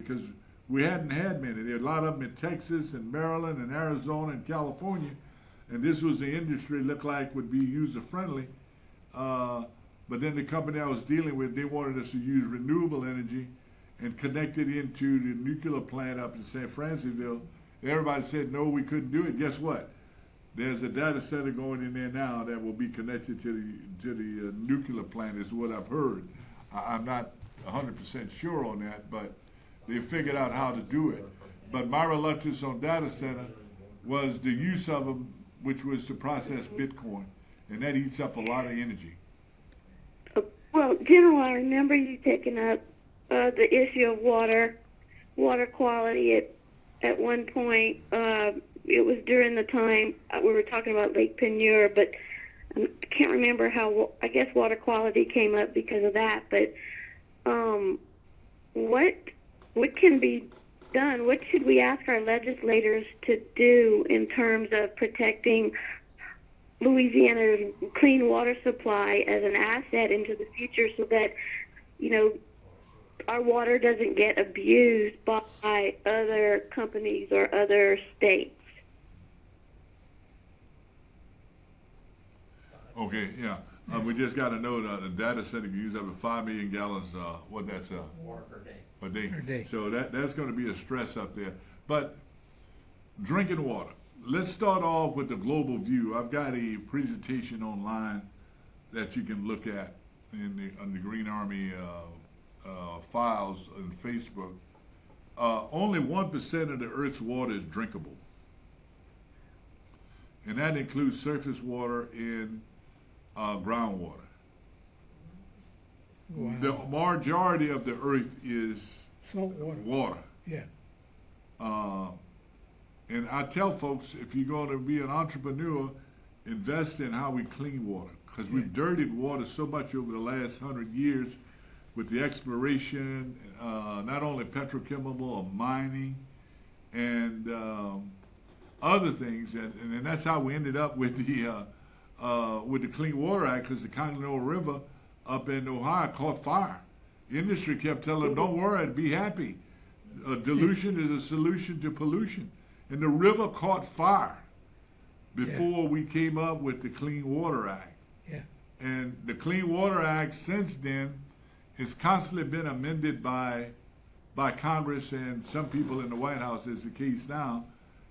because we hadn't had many. There were a lot of them in Texas and Maryland and Arizona and California, and this was the industry looked like would be user friendly. But then the company I was dealing with, they wanted us to use renewable energy and connect it into the nuclear plant up in St. Francisville. Everybody said no, we couldn't do it. Guess what? There's a data center going in there now that will be connected to the nuclear plant, is what I've heard. I'm not 100% sure on that, but they figured out how to do it. But my reluctance on data center was the use of them, which was to process Bitcoin, and that eats up a lot of energy. Well, General, I remember you taking up the issue of water quality at one point. It was during the time we were talking about Lake Penieur, but I can't remember how. I guess water quality came up because of that. But what can be done? What should we ask our legislators to do in terms of protecting Louisiana's clean water supply as an asset into the future, so that our water doesn't get abused by other companies or other states? Okay, yeah. We just got to know that the data center can use up to 5 million gallons. What that's water per day. Per day. So that's going to be a stress up there. But drinking water. Let's start off with the global view. I've got a presentation online that you can look at on the Green Army files on Facebook. Only 1% of the Earth's water is drinkable, and that includes surface water and groundwater. Wow. The majority of the Earth is Salt water. water. Yeah. And I tell folks, if you're going to be an entrepreneur, invest in how we clean water, because we've dirtied water so much over the last 100 years with the exploration, not only petrochemical or mining, and other things, and that's how we ended up with the Clean Water Act, because the Continental River up in Ohio caught fire. The industry kept telling them, "Don't worry, be happy. Dilution is a solution to pollution." And the river caught fire before we came up with the Clean Water Act. Yeah. And the Clean Water Act since then has constantly been amended by Congress and some people in the White House, is the case now,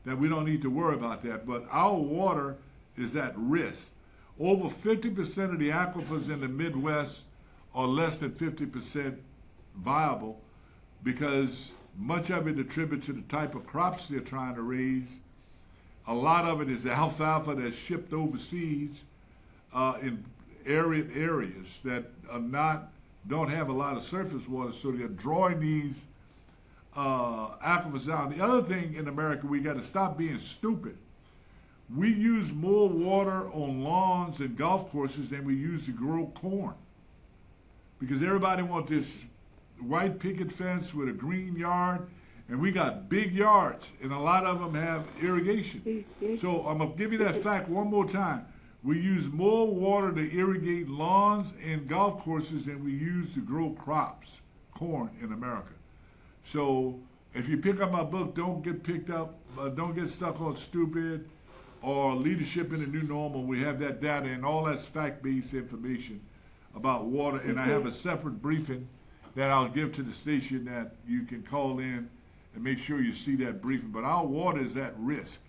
that we don't need to worry about that. But our water is at risk. Over 50% of the aquifers in the Midwest are less than 50% viable, because much of it attributed to the type of crops they're trying to raise. A lot of it is alfalfa that's shipped overseas in arid areas that don't have a lot of surface water, so they're drawing these aquifers out. The other thing in America, we got to stop being stupid. We use more water on lawns and golf courses than we use to grow corn, because everybody wants this white picket fence with a green yard, and we got big yards, and a lot of them have irrigation. So I'm going to give you that fact one more time. We use more water to irrigate lawns and golf courses than we use to grow crops, corn, in America. So if you pick up my book, don't get stuck on stupid or leadership in the new normal. We have that data, and all that's fact-based information about water, and I have a separate briefing that I'll give to the station that you can call in and make sure you see that briefing. But our water is at risk,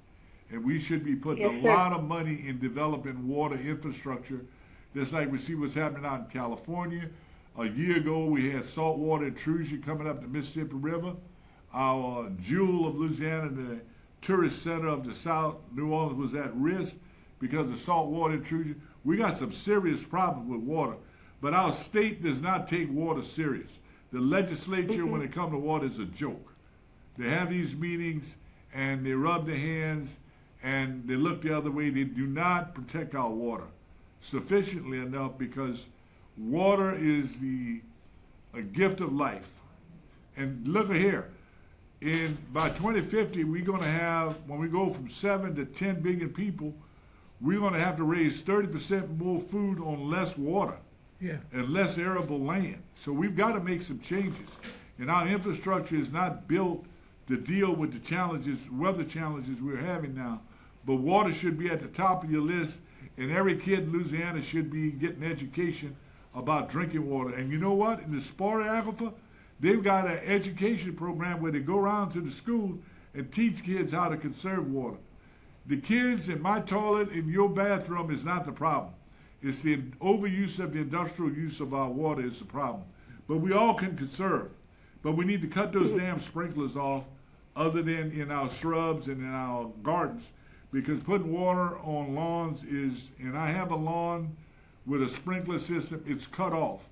and we should be putting a lot of money in developing water infrastructure, just like we see what's happening out in California. A year ago, we had saltwater intrusion coming up the Mississippi River. Our jewel of Louisiana, the tourist center of the South, New Orleans, was at risk because of saltwater intrusion. We got some serious problems with water. But our state does not take water serious. The legislature, when it comes to water, is a joke. They have these meetings, and they rub their hands, and they look the other way. They do not protect our water sufficiently enough, because water is a gift of life. And look at here. By 2050, we're going to have, when we go from 7 to 10 billion people, we're going to have to raise 30% more food on less water. Yeah. And less arable land. So we've got to make some changes. and our infrastructure is not built to deal with the challenges, weather challenges we're having now. But water should be at the top of your list, and every kid in Louisiana should be getting education about drinking water. And you know what? In the Sparta Aquifer, they've got an education program where they go around to the schools and teach kids how to conserve water. The kids in my toilet, in your bathroom, is not the problem. It's the overuse of the industrial use of our water is the problem. But we all can conserve. But we need to cut those damn sprinklers off, other than in our shrubs and in our gardens, because putting water on lawns is, and I have a lawn with a sprinkler system, it's cut off.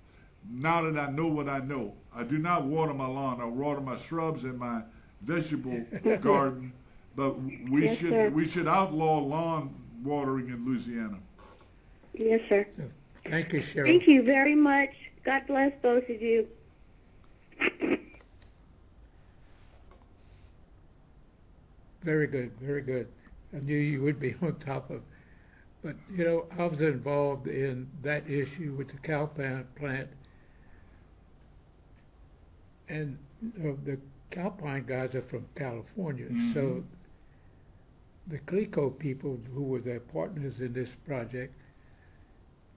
Now that I know what I know, I do not water my lawn. I water my shrubs and my vegetable garden. But Yes, sir. we should outlaw lawn watering in Louisiana. Yes, sir. Thank you, Cheryl. Thank you very much. God bless both of you. Very good, very good. I knew you would be on top of. But, you know, I was involved in that issue with the cow plant. And the Calpine guys are from California. So the CLECO people who were their partners in this project,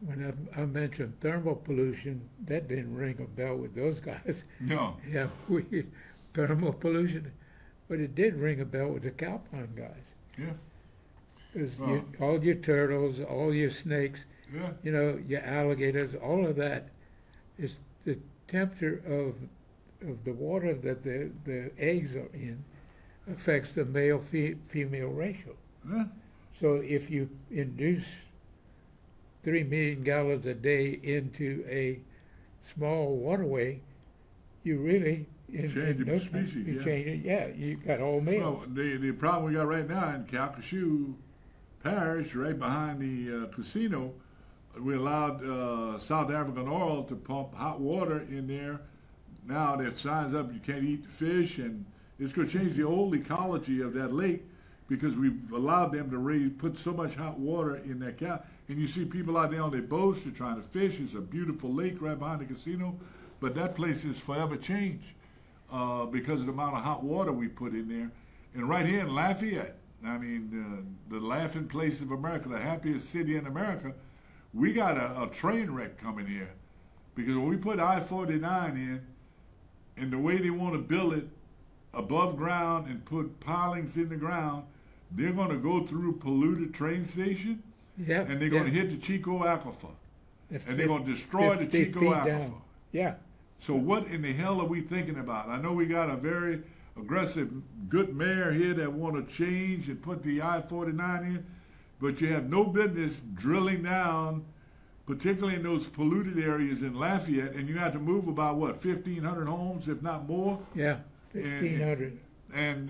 when I mentioned thermal pollution, that didn't ring a bell with those guys. No. Yeah, thermal pollution. But it did ring a bell with the Calpine guys. Yeah. Because Well. all your turtles, all your snakes, Yeah. you know, your alligators, all of that is the temperature of the water that the eggs are in affects the male-female ratio. Yeah. So if you induce 3 million gallons a day into a small waterway, you really Change the no time, species, you yeah. change it. Yeah, you got all males. Well, the problem we got right now in Calcasieu Parish, right behind the casino, we allowed South African Oil to pump hot water in there. Now that signs up you can't eat the fish, and it's going to change the whole ecology of that lake because we've allowed them to put so much hot water in that cow. And you see people out there on their boats, they're trying to fish. It's a beautiful lake right behind the casino, but that place is forever changed because of the amount of hot water we put in there. And right here in Lafayette, I mean, the laughing place of America, the happiest city in America, we got a train wreck coming here. Because when we put I-49 in, and the way they want to build it above ground and put pilings in the ground, they're going to go through polluted train station, Yeah, and they're going to hit the Chico Aquifer, If and they're going to destroy the 50 Chico feet Aquifer. down. Yeah, So what in the hell are we thinking about? I know we got a very aggressive, good mayor here that want to change and put the I-49 in, but you have no business drilling down, particularly in those polluted areas in Lafayette, and you have to move about, 1,500 homes, if not more? yeah, 1,500. And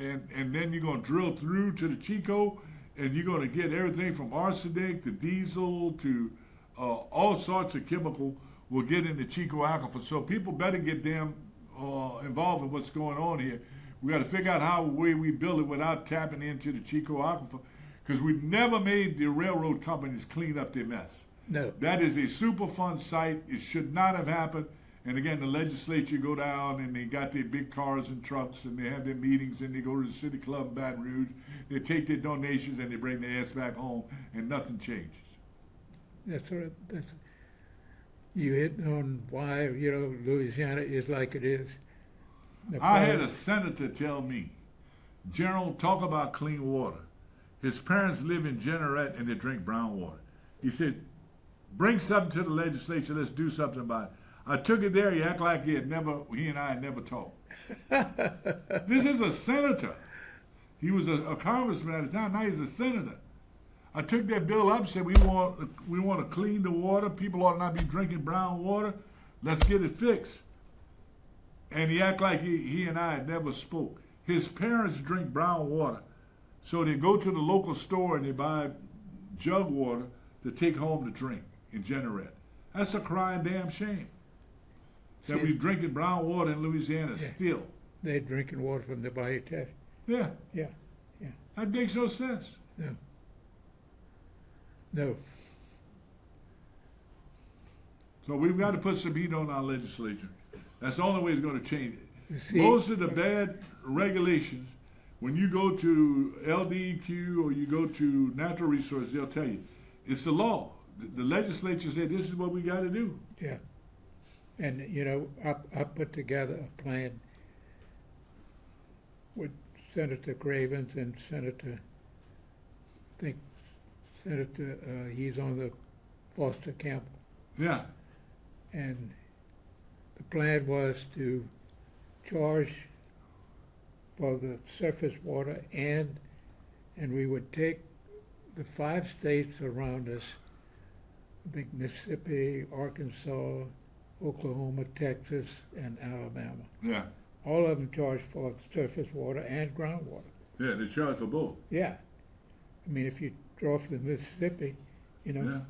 then you're going to drill through to the Chico, and you're going to get everything from arsenic to diesel to all sorts of chemical will get in the Chico Aquifer. So people better get damn involved in what's going on here. We got to figure out how we build it without tapping into the Chico Aquifer, because we never made the railroad companies clean up their mess. No, That is a Superfund site. It should not have happened. And again, the legislature go down and they got their big cars and trucks and they have their meetings and they go to the city club in Baton Rouge. They take their donations and they bring their ass back home and nothing changes. that's what. That's you hit on why Louisiana is like it is. The I had problem- a senator tell me, General, talk about clean water. His parents live in Jeanerette and they drink brown water. He said, bring something to the legislature, let's do something about it. I took it there, he acted like he and I had never talked. This is a senator. He was a congressman at the time, now he's a senator. I took that bill up, said we want to clean the water, people ought not be drinking brown water, let's get it fixed. And he acted like he and I had never spoke. His parents drink brown water, so they go to the local store and they buy jug water to take home to drink in Jeanerette. That's a crying damn shame that we're drinking brown water in Louisiana still. They're drinking water from the Bayou Teche. Yeah, Yeah, that makes no sense. no. So we've got to put some heat on our legislature. That's the only way it's going to change it. See, Most of the bad regulations, when you go to LDEQ or you go to Natural Resources, they'll tell you it's the law. The legislature said this is what we got to do. yeah. And, you know, I put together a plan with Senator Cravens and Senator, I think Senator, he's on the Foster Campbell. Yeah, And the plan was to charge for the surface water and we would take the 5 states around us, I think Mississippi, Arkansas, Oklahoma, Texas, and Alabama. yeah, All of them charge for surface water and groundwater. yeah. They charge for both. Yeah. I mean, if you draw from the Mississippi, you know, Yeah.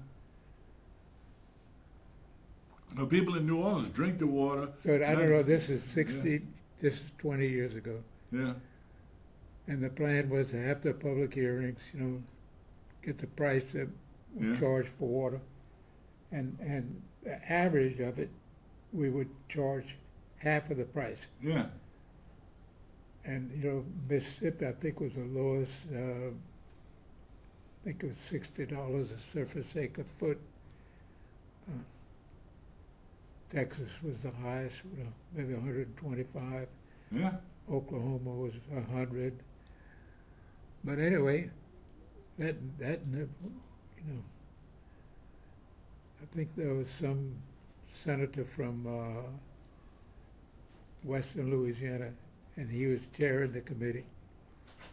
No, people in New Orleans drink the water. so I don't know, this is 60, this is 20 years ago. Yeah, And the plan was to have the public hearings, you know, get the price that we Yeah. charge for water. And the average of it, we would charge half of the price. yeah, And, you know, Mississippi, I think, was the lowest, I think it was $60 a surface acre foot. Texas was the highest, you know, maybe 125. yeah. Oklahoma was 100. But anyway, that never, you know, I think there was some senator from Western Louisiana, and he was chairing the committee,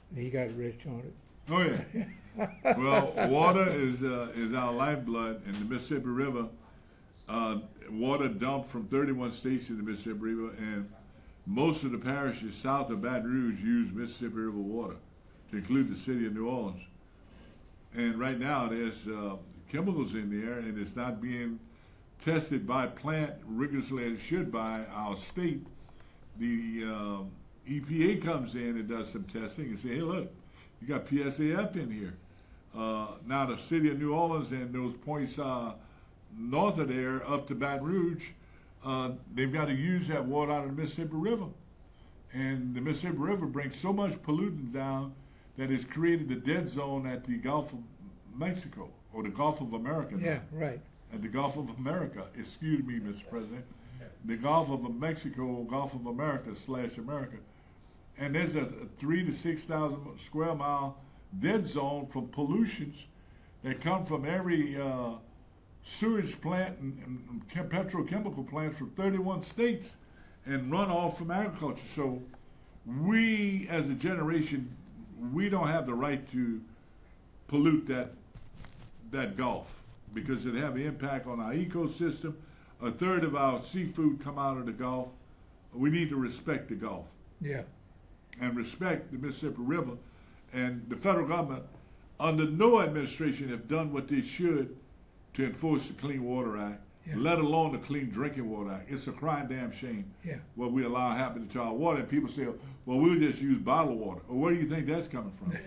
and he got rich on it. Oh yeah. Well, water is our lifeblood in the Mississippi River. Water dumped from 31 states in the Mississippi River, and most of the parishes south of Baton Rouge use Mississippi River water, to include the city of New Orleans. And right now there's chemicals in there, and it's not being tested by plant rigorously as it should by our state. The EPA comes in and does some testing and say, hey, look, you got PSAF in here. Now the city of New Orleans and those points north of there up to Baton Rouge, they've got to use that water out of the Mississippi River. And the Mississippi River brings so much pollutant down that it's created a dead zone at the Gulf of Mexico, or the Gulf of America. Yeah, right. At the Gulf of America, excuse me, Mr. President, the Gulf of Mexico, Gulf of America / America. And there's a 3,000 to 6,000 square mile dead zone from pollutions that come from every sewage plant and petrochemical plant from 31 states and runoff from agriculture. So we, as a generation, we don't have the right to pollute that Gulf because it have an impact on our ecosystem. A third of our seafood come out of the Gulf. We need to respect the Gulf Yeah. and respect the Mississippi River. And the federal government, under no administration, have done what they should to enforce the Clean Water Act, Yeah. let alone the Clean Drinking Water Act. It's a crying damn shame Yeah. what we allow happen to our water. And people say, well, we'll just use bottled water. Well, where do you think that's coming from?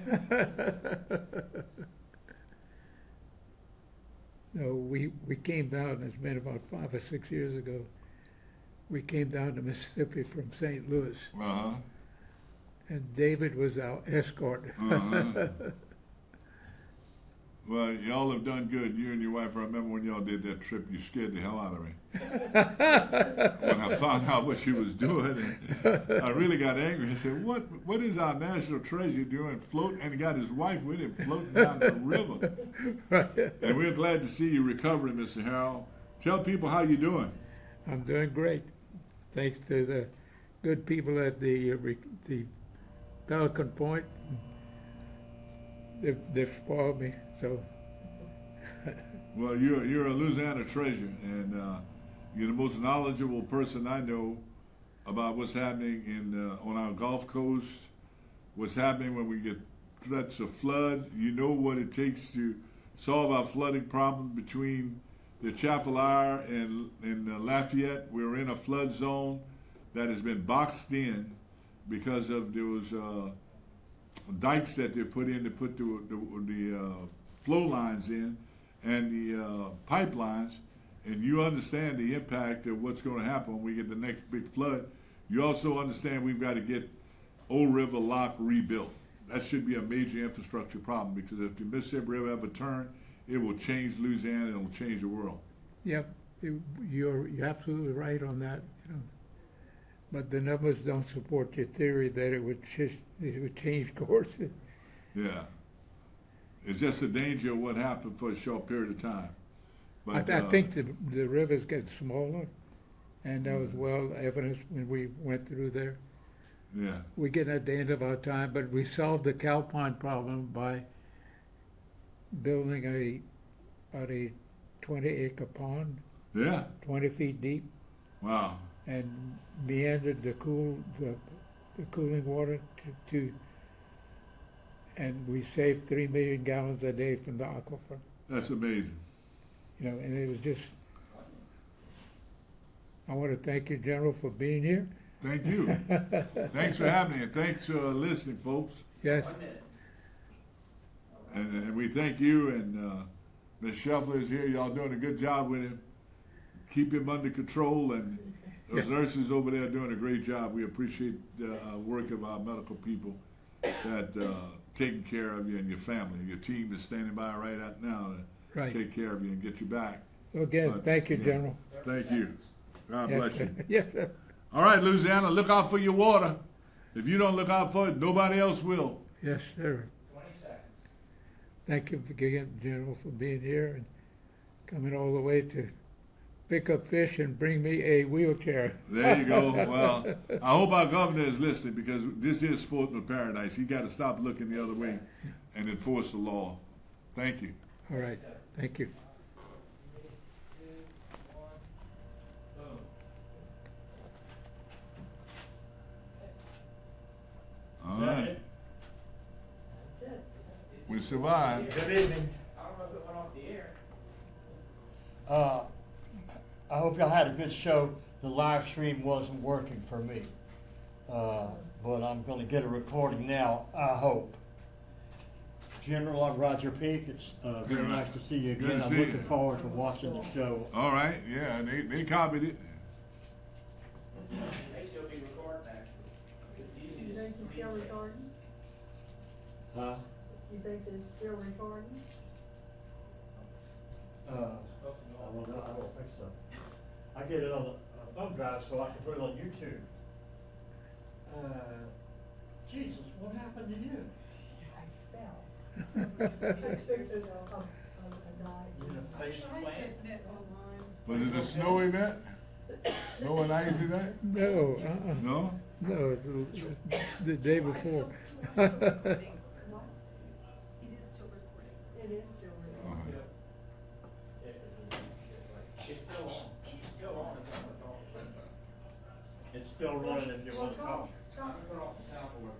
No, we came down, it's been about 5 or 6 years ago. We came down to Mississippi from St. Louis, Uh-huh. and David was our escort. Uh-huh. Well, y'all have done good, you and your wife. I remember when y'all did that trip, you scared the hell out of me. When I found out what she was doing, and I really got angry. I said, what is our national treasure doing floating? And he got his wife with him floating down the river. And we're glad to see you recovering, Mr. Harold. Tell people how you're doing. I'm doing great, thanks to the good people at the Pelican Point. They've spoiled me, so. Well, you're a Louisiana treasure, and you're the most knowledgeable person I know about what's happening on our Gulf Coast, what's happening when we get threats of flood. You know what it takes to solve our flooding problem between the Chafalire and Lafayette. We're in a flood zone that has been boxed in because of those dikes that they put in to put the flow lines in and the pipelines, and you understand the impact of what's going to happen when we get the next big flood. You also understand we've got to get Old River Lock rebuilt. That should be a major infrastructure problem because if the Mississippi River ever turn, it will change Louisiana and it will change the world. Yep, you're absolutely right on that, you know. But the numbers don't support your theory that it would change course. Yeah. It's just a danger of what happened for a short period of time. But, I think the rivers get smaller, and that was well evidenced when we went through there. yeah, We're getting at the end of our time, but we solved the Calpine problem by building a 20-acre pond, yeah, 20 feet deep, wow, and meandered the cooling water and we saved 3 million gallons a day from the aquifer. that's amazing. You know, and it was just. I want to thank you, General, for being here. Thank you. Thanks for having me, and thanks for listening, folks. Yes. And we thank you, and Ms. Shuffler is here. Y'all doing a good job with him. Keep him under control, and those nurses over there are doing a great job. We appreciate the work of our medical people that taking care of you and your family. Your team is standing by right out now to Right. take care of you and get you back. So again, But, thank you, yeah. General. Thank you. God Yes, bless you. sir. Yes, sir. All right, Louisiana, look out for your water. If you don't look out for it, nobody else will. Yes, sir. Thank you again, General, for being here and coming all the way to pick up fish and bring me a wheelchair. There you go. Well, I hope our governor is listening because this is sportsman paradise. He got to stop looking the other way and enforce the law. Thank you. All right. Thank you. All right. We survived. Good evening. I hope y'all had a good show. The live stream wasn't working for me. But I'm gonna get a recording now, I hope. General, I'm Roger Peak. It's very Good. nice to see you Good again. to I'm see you. looking forward to watching the show. All right. Yeah, they copied it. They still be recording actually. It's easy You to. think it's still recording? Huh? You think it's still recording? I don't know. I don't think so. I get it on a thumb drive so I can put it on YouTube. Jesus, what happened to you? I fell. I took it off a night. You in a face I tried plant? getting it online. Was it a snow event? Snow and ice event? No, No? no, the day before. It is still recording. It is still All recording. right. It's still on. It's still on. It's still running if you want to talk. Put off the soundboard.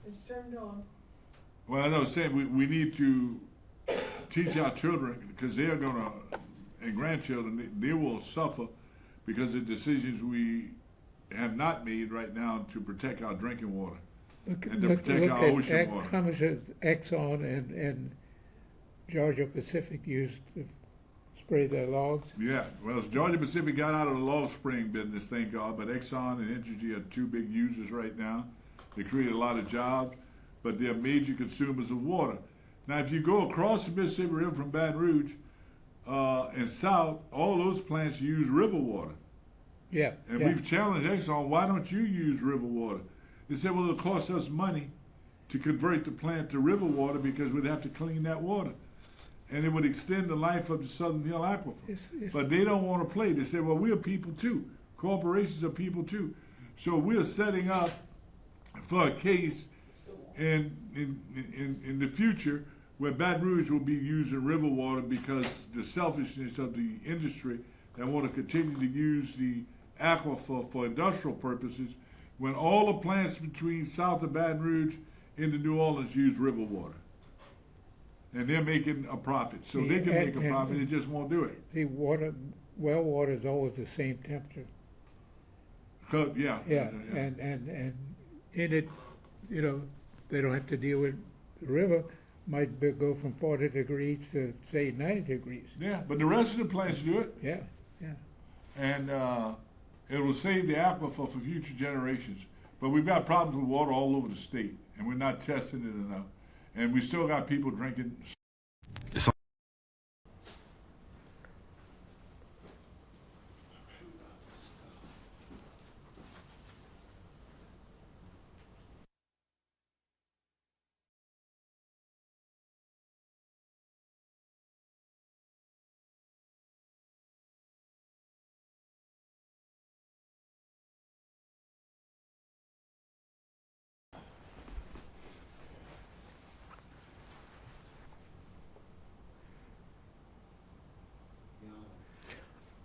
It's turned on. Well, as I was saying, we need to teach our children because they're going to, and grandchildren, they will suffer because of decisions we have not made right now to protect our drinking water. And to protect our ocean water. Exxon and Georgia Pacific used to spray their logs. Yeah, well, Georgia Pacific got out of the log spring business, thank God, but Exxon and Entergy are two big users right now. They create a lot of jobs, but they're major consumers of water. Now, if you go across the Mississippi River from Baton Rouge and south, all those plants use river water. Yeah. And yeah. we've challenged Exxon, why don't you use river water? They said, well, it'll cost us money to convert the plant to river water because we'd have to clean that water. and it would extend the life of the Southern Hill Aquifer. But they don't want to play. They say, well, we're people too. Corporations are people too. So we're setting up for a case in the future where Baton Rouge will be using river water because the selfishness of the industry that want to continue to use the aquifer for industrial purposes, when all the plants between south of Baton Rouge into New Orleans use river water. And they're making a profit. So they can make a profit, they just won't do it. The well water is always the same temperature. Yeah. Yeah, and in it, they don't have to deal with the river. Might go from 40 degrees to, say, 90 degrees. Yeah, but the rest of the plants do it. Yeah. And it will save the aquifer for future generations. But we've got problems with water all over the state, and we're not testing it enough. And we still got people drinking.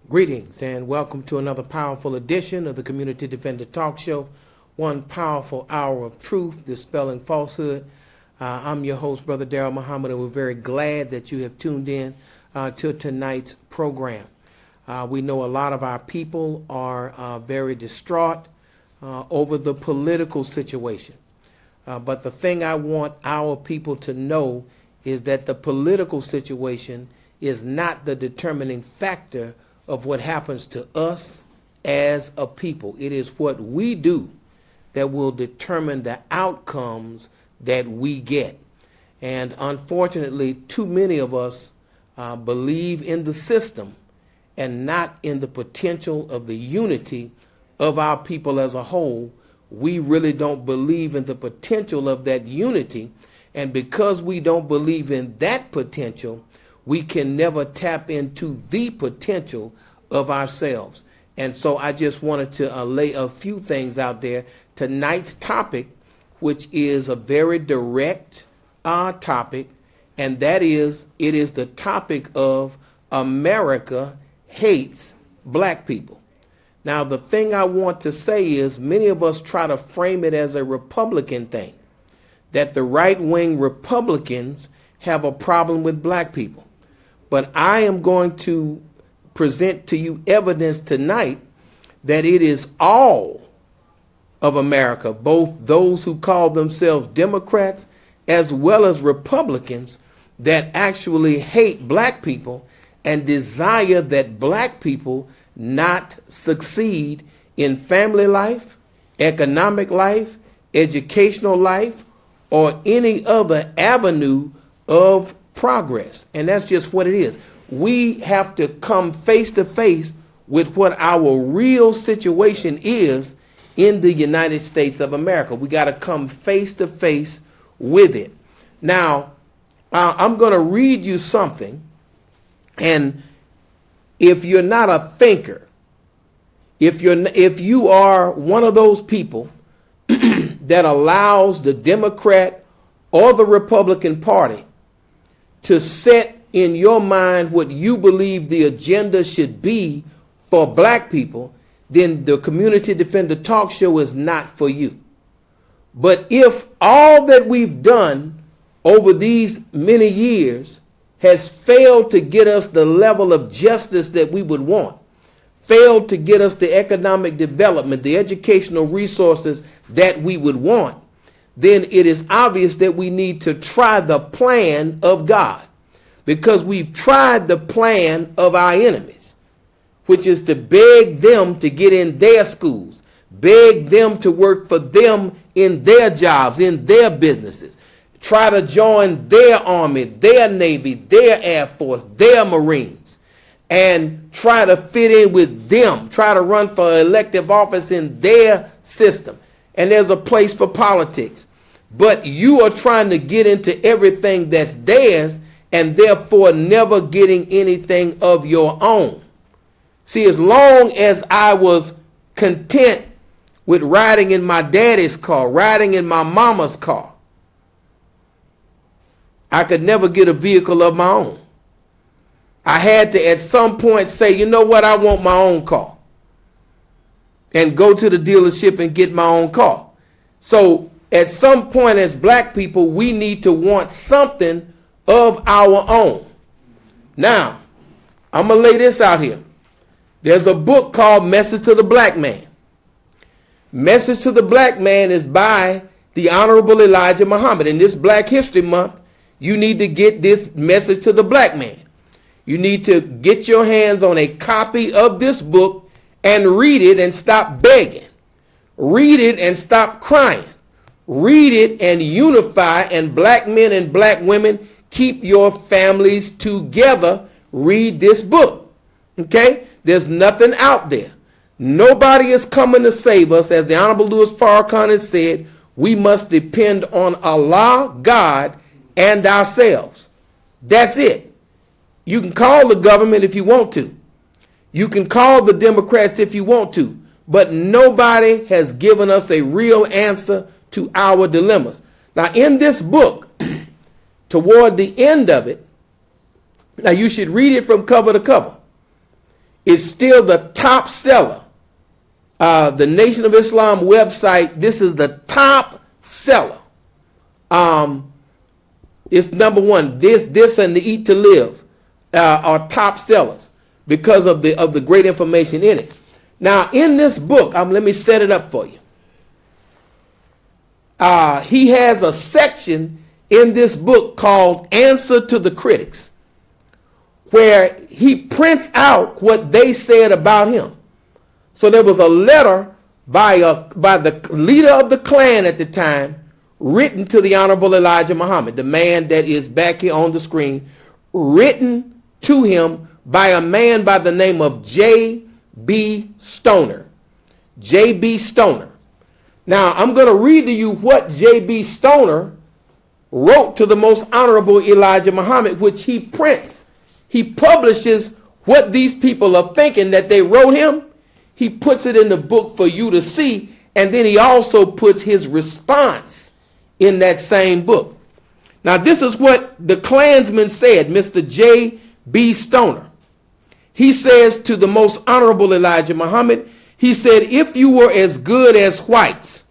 Greetings and welcome to another powerful edition of the Community Defender Talk Show, one powerful hour of truth, dispelling falsehood. I'm your host, Brother Darrell Muhammad, and we're very glad that you have tuned in to tonight's program. We know a lot of our people are very distraught over the political situation. But the thing I want our people to know is that the political situation is not the determining factor of what happens to us as a people. It is what we do that will determine the outcomes that we get. And unfortunately, too many of us believe in the system and not in the potential of the unity of our people as a whole. We really don't believe in the potential of that unity. And because we don't believe in that potential, we can never tap into the potential of ourselves. And so I just wanted to lay a few things out there. Tonight's topic, which is a very direct topic, and that is, it is the topic of America hates black people. Now, the thing I want to say is many of us try to frame it as a Republican thing, that the right-wing Republicans have a problem with black people. But I am going to present to you evidence tonight that it is all of America, both those who call themselves Democrats as well as Republicans, that actually hate black people and desire that black people not succeed in family life, economic life, educational life, or any other avenue of progress. And that's just what it is. We have to come face to face with what our real situation is in the United States of America. We got to come face to face with it. Now, I'm going to read you something, and if you're not a thinker, if you are one of those people that allows the Democrat or the Republican Party to set in your mind what you believe the agenda should be for black people, then the Community Defender Talk Show is not for you. But if all that we've done over these many years has failed to get us the level of justice that we would want, failed to get us the economic development, the educational resources that we would want, then it is obvious that we need to try the plan of God, because we've tried the plan of our enemies, which is to beg them to get in their schools, beg them to work for them in their jobs, in their businesses, try to join their army, their navy, their air force, their Marines, and try to fit in with them, try to run for elective office in their system. And there's a place for politics. But you are trying to get into everything that's theirs and therefore never getting anything of your own. See, as long as I was content with riding in my daddy's car, riding in my mama's car, I could never get a vehicle of my own. I had to at some point say, you know what, I want my own car. And go to the dealership and get my own car. So at some point as black people, we need to want something of our own. Now, I'm going to lay this out here. There's a book called Message to the Black Man. Message to the Black Man is by the Honorable Elijah Muhammad. In this Black History Month, you need to get this message to the black man. You need to get your hands on a copy of this book and read it and stop begging. Read it and stop crying. Read it and unify, and black men and black women, keep your families together. Read this book. Okay? There's nothing out there. Nobody is coming to save us. As the Honorable Louis Farrakhan has said, we must depend on Allah, God, and ourselves. That's it. You can call the government if you want to. You can call the Democrats if you want to. But nobody has given us a real answer to our dilemmas. Now, in this book, toward the end of it, now you should read it from cover to cover. It's still the top seller. The Nation of Islam website, this is the top seller. It's number one. This and the Eat to Live are top sellers because of the great information in it. Now, in this book, let me set it up for you. He has a section in this book called Answer to the Critics, where he prints out what they said about him. So there was a letter by the leader of the Klan at the time, written to the Honorable Elijah Muhammad, the man that is back here on the screen, written to him by a man by the name of J.B. Stoner. J.B. Stoner. Now, I'm going to read to you what J.B. Stoner wrote to the Most Honorable Elijah Muhammad, which he prints. He publishes what these people are thinking that they wrote him. He puts it in the book for you to see, and then he also puts his response in that same book. Now, this is what the Klansman said, Mr. J.B. Stoner. He says to the Most Honorable Elijah Muhammad, he said, if you were as good as whites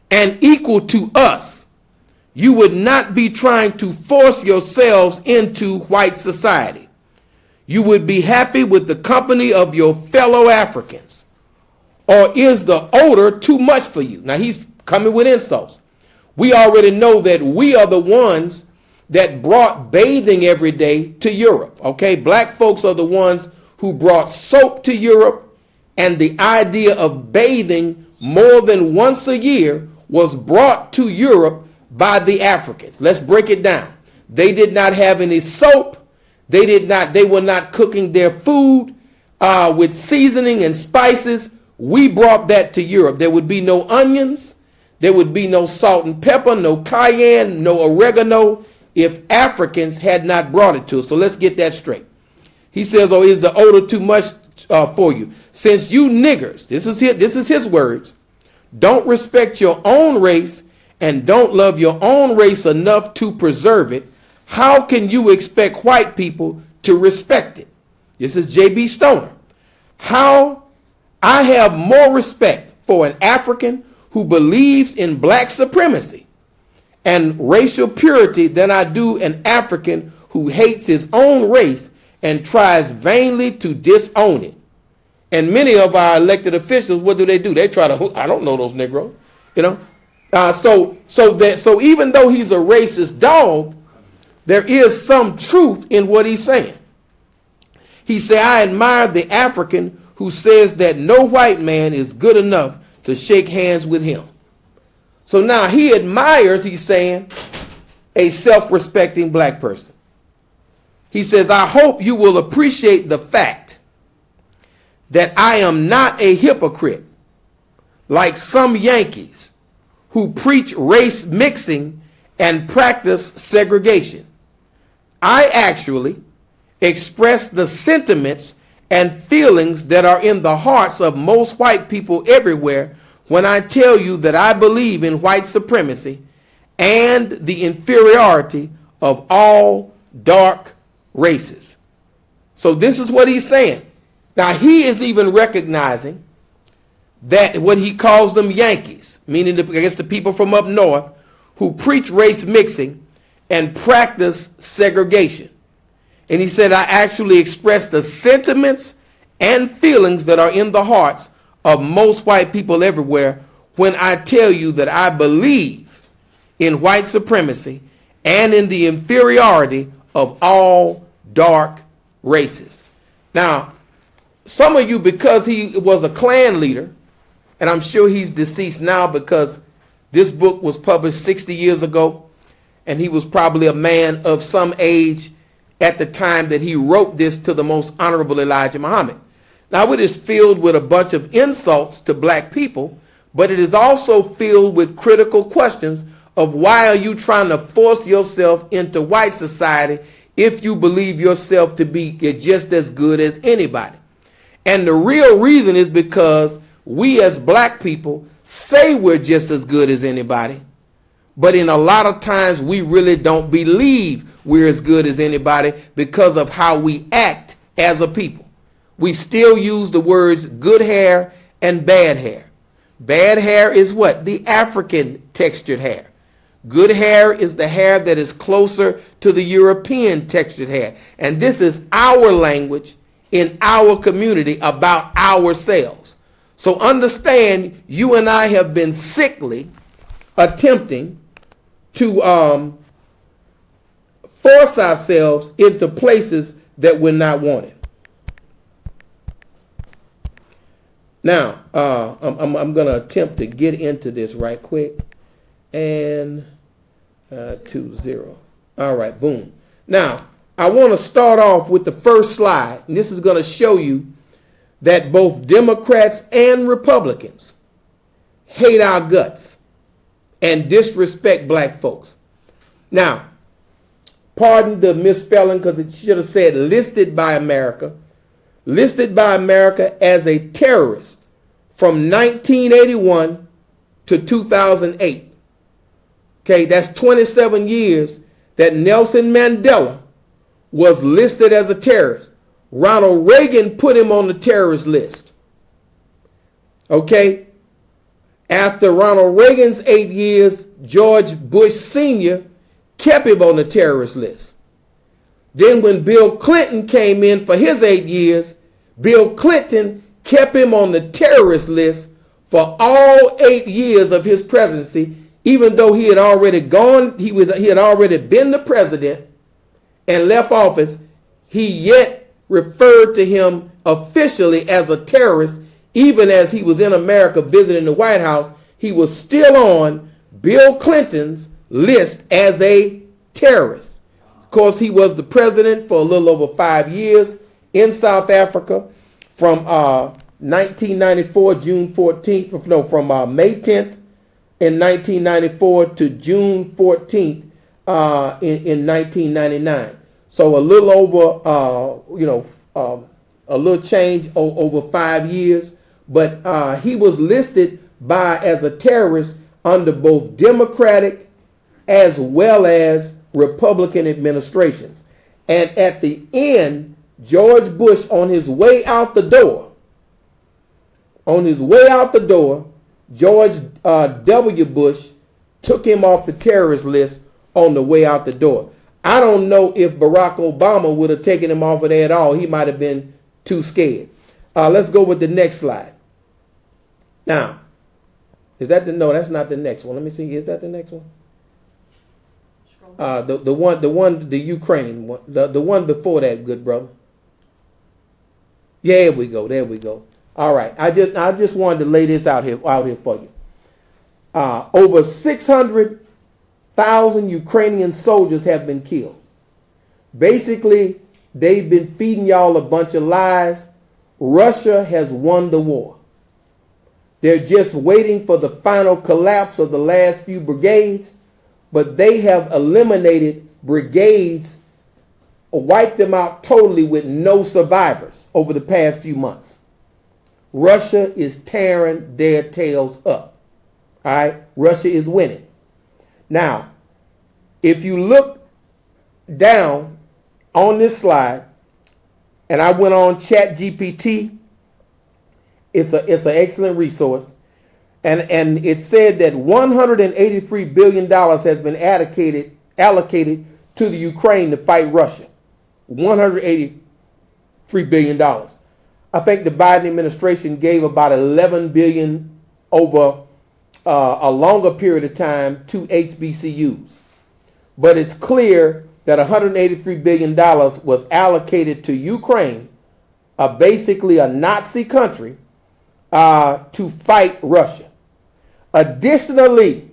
and equal to us, you would not be trying to force yourselves into white society. You would be happy with the company of your fellow Africans. Or is the odor too much for you? Now, he's coming with insults. We already know that we are the ones that brought bathing every day to Europe. Okay, black folks are the ones who brought soap to Europe, and the idea of bathing more than once a year was brought to Europe by the Africans. Let's break it down. They did not have any soap. They were not cooking their food with seasoning and spices. We brought that to Europe. There would be no onions. There would be no salt and pepper, no cayenne, no oregano if Africans had not brought it to us. So let's get that straight. He says, oh, is the odor too much for you? Since you niggers, this is his words, don't respect your own race and don't love your own race enough to preserve it, how can you expect white people to respect it? This is J.B. Stoner. How I have more respect for an African who believes in black supremacy and racial purity than I do an African who hates his own race and tries vainly to disown it. And many of our elected officials, what do? They try to, I don't know those Negroes, you know. So even though he's a racist dog, there is some truth in what he's saying. He said, I admire the African who says that no white man is good enough to shake hands with him. So now he admires, he's saying, a self-respecting black person. He says, I hope you will appreciate the fact that I am not a hypocrite like some Yankees who preach race mixing and practice segregation. I actually express the sentiments and feelings that are in the hearts of most white people everywhere when I tell you that I believe in white supremacy and the inferiority of all dark races. So this is what he's saying. Now he is even recognizing that what he calls them Yankees, meaning the people from up north who preach race mixing and practice segregation. And he said, I actually express the sentiments and feelings that are in the hearts of most white people everywhere when I tell you that I believe in white supremacy and in the inferiority of all dark races. Now, some of you, because he was a Klan leader, and I'm sure he's deceased now because this book was published 60 years ago, and he was probably a man of some age at the time that he wrote this to the most honorable Elijah Muhammad. Now, it is filled with a bunch of insults to black people, but it is also filled with critical questions of why are you trying to force yourself into white society if you believe yourself to be just as good as anybody. And the real reason is because we as black people say we're just as good as anybody, but in a lot of times we really don't believe we're as good as anybody because of how we act as a people. We still use the words good hair and bad hair. Bad hair is what? The African textured hair. Good hair is the hair that is closer to the European textured hair. And this is our language in our community about ourselves. So understand, you and I have been sickly attempting to force ourselves into places that we're not wanted. Now, I'm going to attempt to get into this right quick. And 2-0. All right, boom. Now, I want to start off with the first slide. And this is going to show you that both Democrats and Republicans hate our guts and disrespect black folks. Now, pardon the misspelling because it should have said listed by America. Listed by America as a terrorist from 1981 to 2008. Okay, that's 27 years that Nelson Mandela was listed as a terrorist. Ronald Reagan put him on the terrorist list. Okay, after Ronald Reagan's 8 years, George Bush Sr. kept him on the terrorist list. Then when Bill Clinton came in for his 8 years, Bill Clinton kept him on the terrorist list for all 8 years of his presidency, even though he had already he had already been the president and left office. He yet referred to him officially as a terrorist, even as he was in America visiting the White House. He was still on Bill Clinton's list as a terrorist. Of course, he was the president for a little over 5 years in South Africa from 1994, June 14th, no, from May 10th in 1994 to June 14th in 1999. So a little over, a little change over 5 years. But he was listed as a terrorist under both Democratic as well as Republican administrations. And at the end, George Bush, on his way out the door, George W. Bush took him off the terrorist list on the way out the door. I don't know if Barack Obama would have taken him off of there at all. He might have been too scared. Let's go with the next slide. Now, is that no, that's not the next one. Let me see. Is that the next one? The Ukrainian one, the one before that, good brother. Yeah, there we go. All right, I just wanted to lay this out here for you. Over 600,000 Ukrainian soldiers have been killed. Basically, they've been feeding y'all a bunch of lies. Russia has won the war. They're just waiting for the final collapse of the last few brigades, but they have eliminated brigades wiped them out totally with no survivors over the past few months. Russia is tearing their tails up. All right? Russia is winning. Now, if you look down on this slide, and I went on ChatGPT, it's an excellent resource, and it said that $183 billion has been allocated to the Ukraine to fight Russia. $183 billion. I think the Biden administration gave about $11 billion over a longer period of time to HBCUs. But it's clear that $183 billion was allocated to Ukraine, basically a Nazi country, to fight Russia. Additionally,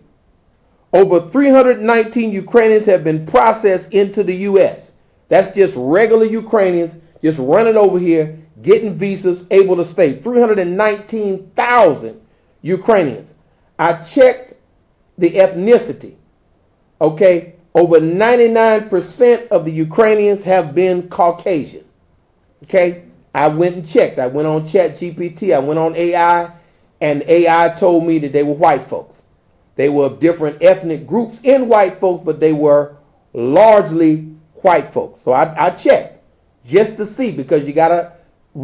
over 319 Ukrainians have been processed into the U.S. That's just regular Ukrainians just running over here, getting visas, able to stay. 319,000 Ukrainians. I checked the ethnicity. Okay, over 99% of the Ukrainians have been Caucasian. Okay, I went and checked. I went on ChatGPT. I went on AI, and AI told me that they were white folks. They were of different ethnic groups in white folks, but they were largely white folks. So I checked just to see, because you got to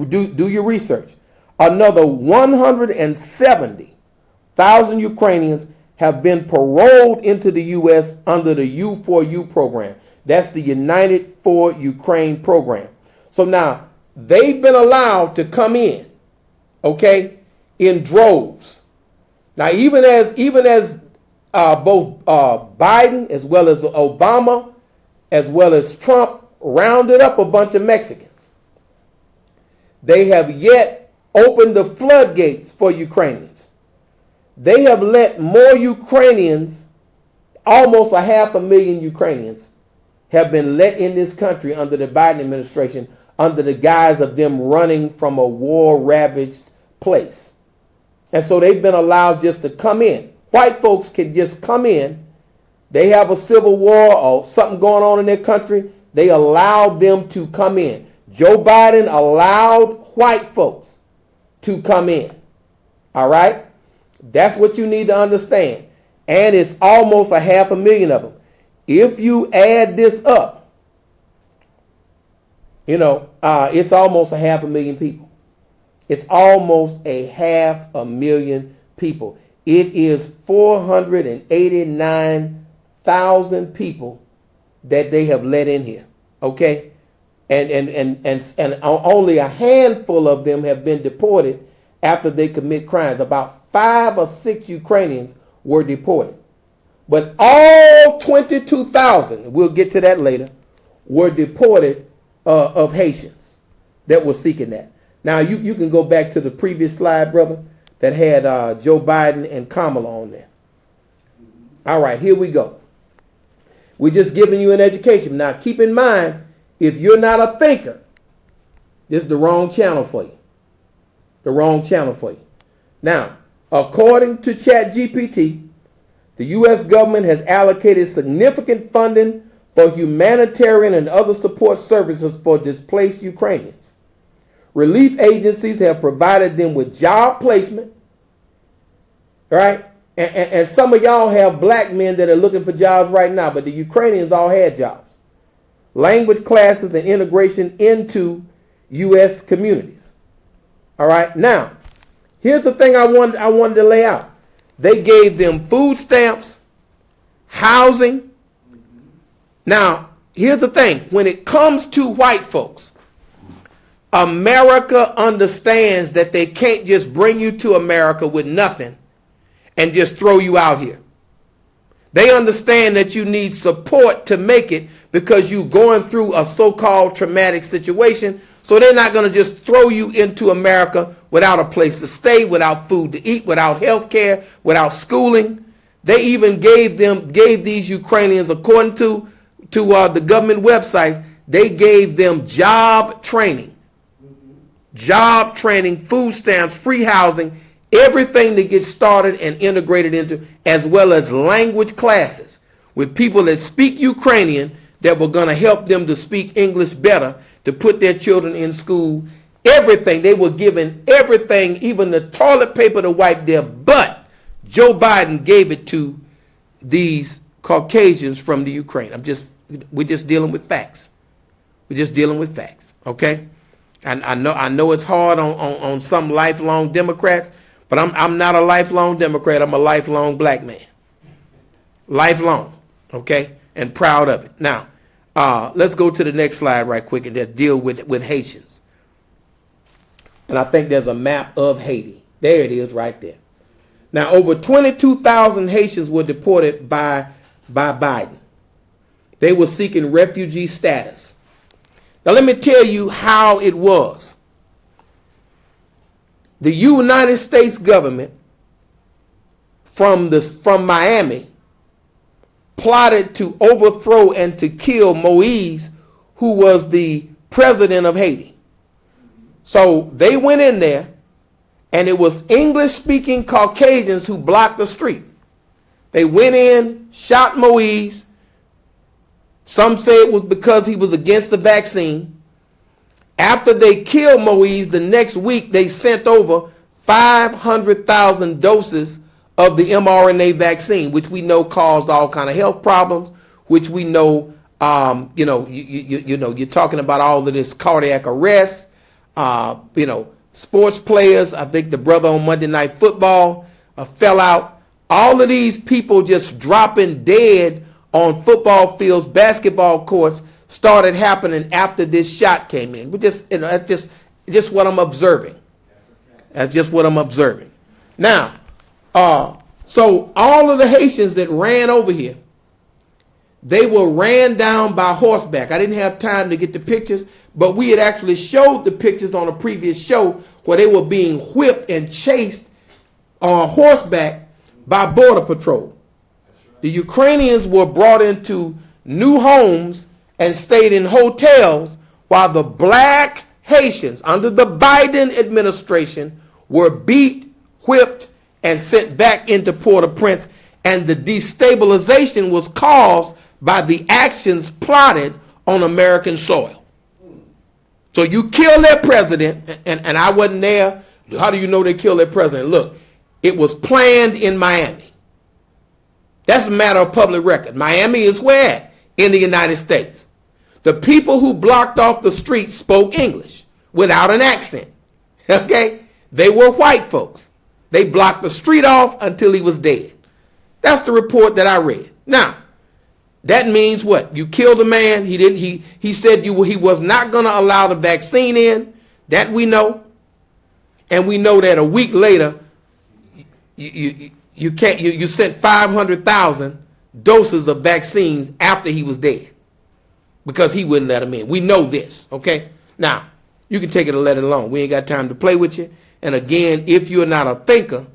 do your research. Another 170,000 Ukrainians have been paroled into the U.S. under the U4U program. That's the United for Ukraine program. So now they've been allowed to come in, okay, in droves. Now, even as both Biden as well as Obama as well as Trump rounded up a bunch of Mexicans, they have yet opened the floodgates for Ukrainians. They have let more Ukrainians, almost 500,000 Ukrainians, have been let in this country under the Biden administration, under the guise of them running from a war-ravaged place. And so they've been allowed just to come in. White folks can just come in. They have a civil war or something going on in their country. They allowed them to come in. Joe Biden allowed white folks to come in. All right? That's what you need to understand. And it's almost 500,000 of them. If you add this up, it's almost 500,000 people. It's almost 500,000 people. It is 489,000 people that they have let in here. Okay? And only a handful of them have been deported after they commit crimes. About 5 or 6 Ukrainians were deported. But all 22,000, we'll get to that later, were deported of Haitians that were seeking that. Now, you can go back to the previous slide, brother, that had Joe Biden and Kamala on there. All right, here we go. We're just giving you an education. Now, keep in mind, if you're not a thinker, this is the wrong channel for you. The wrong channel for you. Now, according to ChatGPT, the U.S. government has allocated significant funding for humanitarian and other support services for displaced Ukrainians. Relief agencies have provided them with job placement, right? And some of y'all have black men that are looking for jobs right now, but the Ukrainians all had jobs. Language classes and integration into U.S. communities. All right. Now, here's the thing I wanted to lay out. They gave them food stamps, housing. Now, here's the thing. When it comes to white folks, America understands that they can't just bring you to America with nothing and just throw you out here. They understand that you need support to make it because you're going through a so-called traumatic situation. So they're not going to just throw you into America without a place to stay, without food to eat, without health care, without schooling. They even gave these Ukrainians, according to the government websites, they gave them job training. Job training, food stamps, free housing, everything to get started and integrated into, as well as language classes with people that speak Ukrainian that were going to help them to speak English better, to put their children in school. Everything. They were given everything, even the toilet paper to wipe their butt. Joe Biden gave it to these Caucasians from the Ukraine. We're just dealing with facts. We're just dealing with facts, okay? And I know it's hard on some lifelong Democrats, but I'm not a lifelong Democrat. I'm a lifelong black man. Lifelong, okay? And proud of it. Now, let's go to the next slide right quick and just deal with Haitians. And I think there's a map of Haiti. There it is right there. Now, over 22,000 Haitians were deported by Biden. They were seeking refugee status. Now, let me tell you how it was. The United States government from Miami plotted to overthrow and to kill Moise, who was the president of Haiti. So they went in there, and it was English-speaking Caucasians who blocked the street. They went in, shot Moise. Some say it was because he was against the vaccine. After they killed Moise, the next week they sent over 500,000 doses of the mRNA vaccine, which we know caused all kind of health problems, which we know, you're talking about all of this cardiac arrest, sports players. I think the brother on Monday Night Football fell out. All of these people just dropping dead on football fields, basketball courts started happening after this shot came in. That's just what I'm observing. That's just what I'm observing. Now, so all of the Haitians that ran over here, they were ran down by horseback. I didn't have time to get the pictures, but we had actually showed the pictures on a previous show where they were being whipped and chased on horseback by Border Patrol. The Ukrainians were brought into new homes and stayed in hotels while the black Haitians under the Biden administration were beat, whipped, and sent back into Port-au-Prince. And the destabilization was caused by the actions plotted on American soil. So you kill their president, and I wasn't there. How do you know they killed their president? Look, it was planned in Miami. That's a matter of public record. Miami is where at? In the United States. The people who blocked off the street spoke English without an accent. Okay? They were white folks. They blocked the street off until he was dead. That's the report that I read. Now, that means what? You killed a man. He said he was not going to allow the vaccine in. That we know. And we know that a week later, you sent 500,000 doses of vaccines after he was dead because he wouldn't let them in. We know this, okay? Now, you can take it or let it alone. We ain't got time to play with you. And again, if you're not a thinker,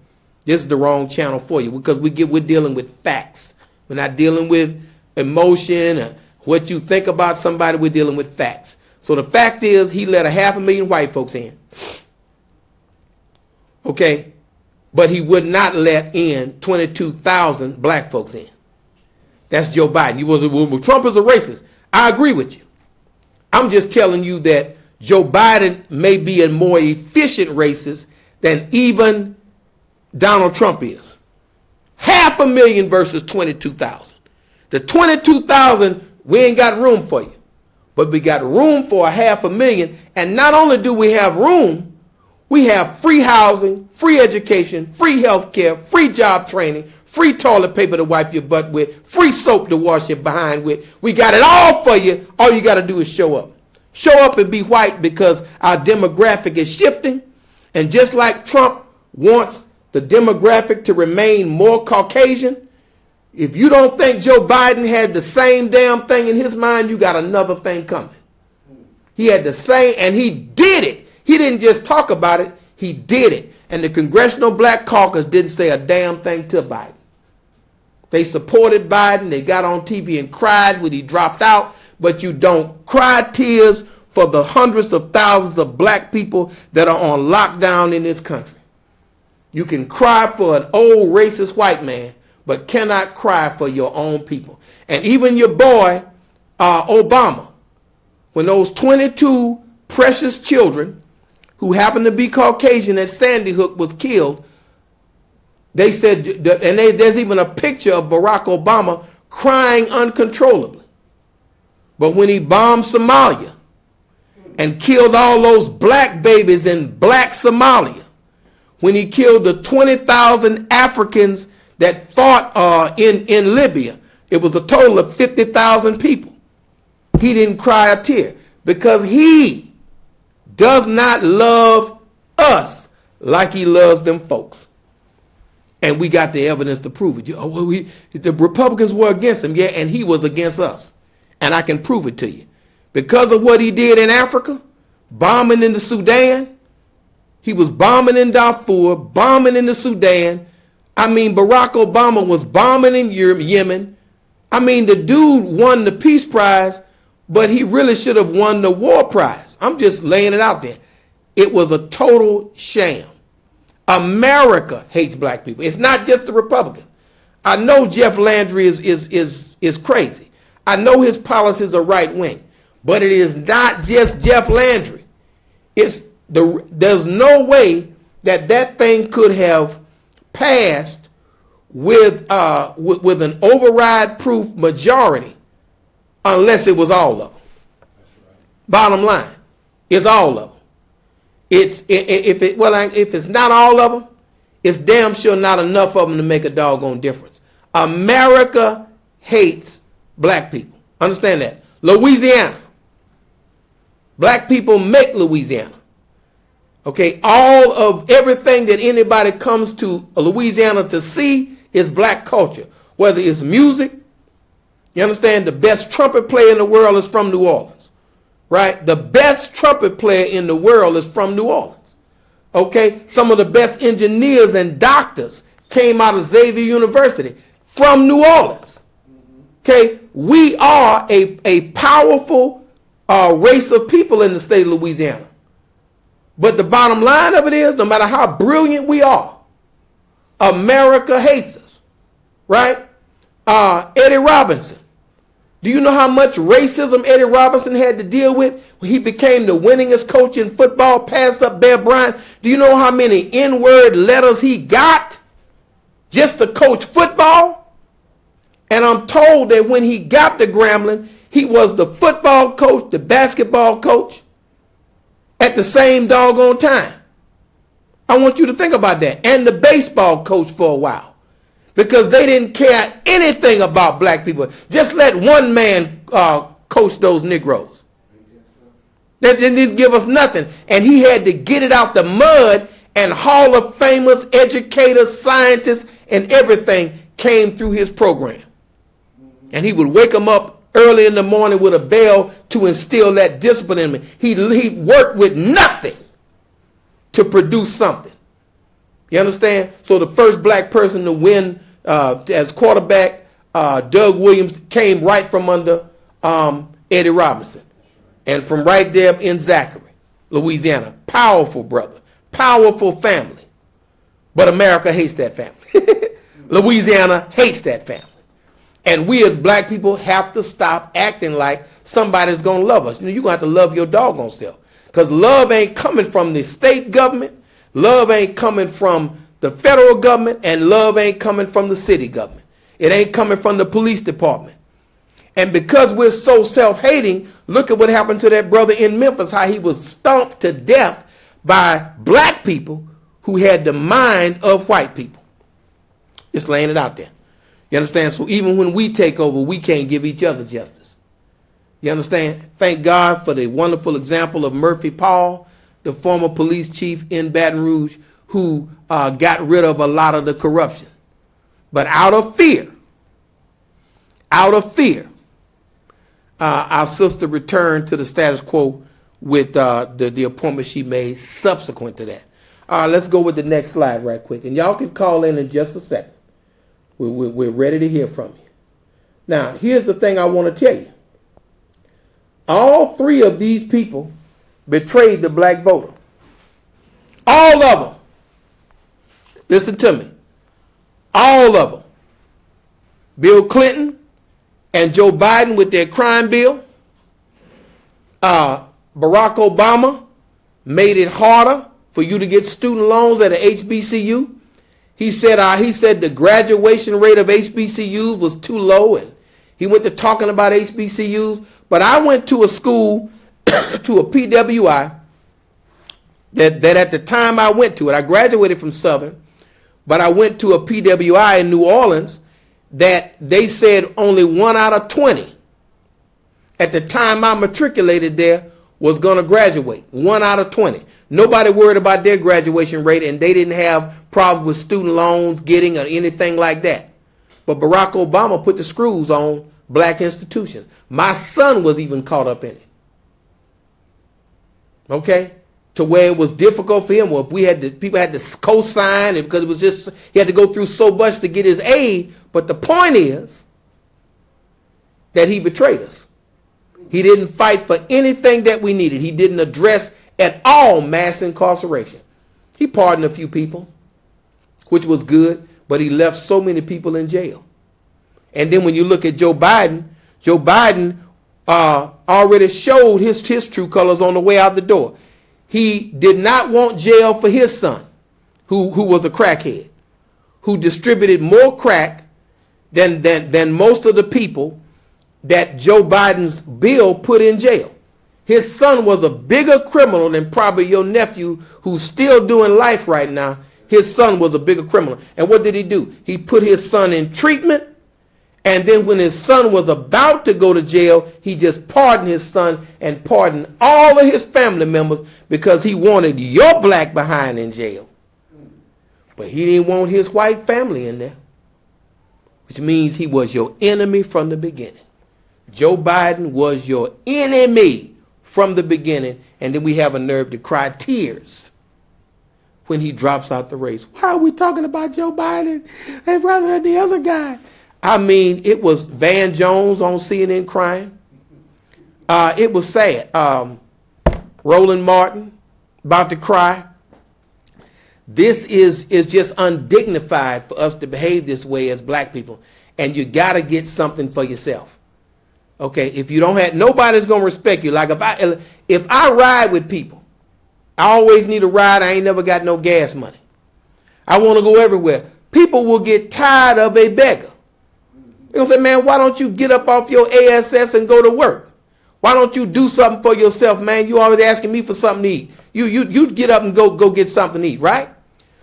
this is the wrong channel for you because we're dealing with facts. We're not dealing with emotion or what you think about somebody. We're dealing with facts. So the fact is he let 500,000 white folks in. Okay? But he would not let in 22,000 black folks in. That's Joe Biden. Well, Trump is a racist. I agree with you. I'm just telling you that Joe Biden may be a more efficient racist than even Donald Trump is. 500,000 versus 22,000. The 22,000, we ain't got room for you. But we got room for 500,000. And not only do we have room, we have free housing, free education, free health care, free job training, free toilet paper to wipe your butt with, free soap to wash your behind with. We got it all for you. All you got to do is show up. Show up and be white because our demographic is shifting. And just like Trump wants the demographic to remain more Caucasian, if you don't think Joe Biden had the same damn thing in his mind, you got another thing coming. He had the same, and he did it. He didn't just talk about it, he did it. And the Congressional Black Caucus didn't say a damn thing to Biden. They supported Biden. They got on TV and cried when he dropped out. But you don't cry tears for the hundreds of thousands of black people that are on lockdown in this country. You can cry for an old racist white man, but cannot cry for your own people. And even your boy, Obama, when those 22 precious children who happened to be Caucasian at Sandy Hook was killed, they said, and there's even a picture of Barack Obama crying uncontrollably. But when he bombed Somalia and killed all those black babies in black Somalia, when he killed the 20,000 Africans that fought in Libya, it was a total of 50,000 people. He didn't cry a tear because he does not love us like he loves them folks. And we got the evidence to prove it. The Republicans were against him, yeah, and he was against us. And I can prove it to you. Because of what he did in Africa, bombing in the Sudan, he was bombing in Darfur, bombing in the Sudan. I mean, Barack Obama was bombing in Yemen. I mean, the dude won the Peace Prize, but he really should have won the War Prize. I'm just laying it out there. It was a total sham. America hates black people. It's not just the Republicans. I know Jeff Landry is crazy. I know his policies are right wing, but it is not just Jeff Landry. There's no way that thing could have passed with an override-proof majority unless it was all of them. Bottom line, it's all of them. If it's not all of them, it's damn sure not enough of them to make a doggone difference. America hates black people. Understand that. Louisiana. Black people make Louisiana. Okay, all of everything that anybody comes to Louisiana to see is black culture. Whether it's music, you understand, the best trumpet player in the world is from New Orleans. Right? The best trumpet player in the world is from New Orleans. Okay? Some of the best engineers and doctors came out of Xavier University from New Orleans. Okay? We are a powerful race of people in the state of Louisiana. But the bottom line of it is, no matter how brilliant we are, America hates us. Right? Eddie Robinson. Do you know how much racism Eddie Robinson had to deal with when he became the winningest coach in football, passed up Bear Bryant? Do you know how many N-word letters he got just to coach football? And I'm told that when he got to Grambling, he was the football coach, the basketball coach at the same doggone time. I want you to think about that. And the baseball coach for a while. Because they didn't care anything about black people. Just let one man coach those Negroes. They didn't give us nothing. And he had to get it out the mud, and Hall of Famers, educators, scientists, and everything came through his program. And he would wake them up early in the morning with a bell to instill that discipline in them. He worked with nothing to produce something. You understand? So the first black person to win as quarterback, Doug Williams, came right from under Eddie Robinson. And from right there in Zachary, Louisiana. Powerful brother. Powerful family. But America hates that family. Louisiana hates that family. And we as black people have to stop acting like somebody's going to love us. You're going to have to love your doggone self. Because love ain't coming from the state government. Love ain't coming from the federal government, and love ain't coming from the city government. It ain't coming from the police department. And because we're so self-hating, look at what happened to that brother in Memphis, how he was stomped to death by black people who had the mind of white people. Just laying it out there. You understand? So even when we take over, we can't give each other justice. You understand? Thank God for the wonderful example of Murphy Paul, the former police chief in Baton Rouge, who got rid of a lot of the corruption. But out of fear, our sister returned to the status quo with the appointment she made subsequent to that. Let's go with the next slide right quick. And y'all can call in just a second. We're ready to hear from you. Now, here's the thing I want to tell you. All three of these people betrayed the black voter. All of them. Listen to me. All of them. Bill Clinton and Joe Biden with their crime bill. Barack Obama made it harder for you to get student loans at a HBCU. He said the graduation rate of HBCUs was too low, and he went to talking about HBCUs. But I went to a school, to a PWI, that at the time I went to it, I graduated from Southern, but I went to a PWI in New Orleans that they said only 1 out of 20 at the time I matriculated there was going to graduate. 1 out of 20. Nobody worried about their graduation rate, and they didn't have problems with student loans getting or anything like that. But Barack Obama put the screws on black institutions. My son was even caught up in it. Okay? To where it was difficult for him. Well, people had to co-sign it because it was just, he had to go through so much to get his aid. But the point is that he betrayed us. He didn't fight for anything that we needed. He didn't address at all mass incarceration. He pardoned a few people, which was good, but he left so many people in jail. And then when you look at Joe Biden already showed his true colors on the way out the door. He did not want jail for his son, who was a crackhead, who distributed more crack than most of the people that Joe Biden's bill put in jail. His son was a bigger criminal than probably your nephew, who's still doing life right now. His son was a bigger criminal. And what did he do? He put his son in treatment. And then when his son was about to go to jail, he just pardoned his son and pardoned all of his family members because he wanted your black behind in jail. But he didn't want his white family in there, which means he was your enemy from the beginning. Joe Biden was your enemy from the beginning, and then we have a nerve to cry tears when he drops out the race. Why are we talking about Joe Biden rather than the other guy? I mean, it was Van Jones on CNN crying. It was sad. Roland Martin about to cry. This is just undignified for us to behave this way as black people. And you got to get something for yourself. Okay, if you don't have, nobody's going to respect you. Like if I ride with people, I always need a ride. I ain't never got no gas money. I want to go everywhere. People will get tired of a beggar. They'll say, man, why don't you get up off your ASS and go to work? Why don't you do something for yourself, man? You always asking me for something to eat. You get up and go get something to eat, right?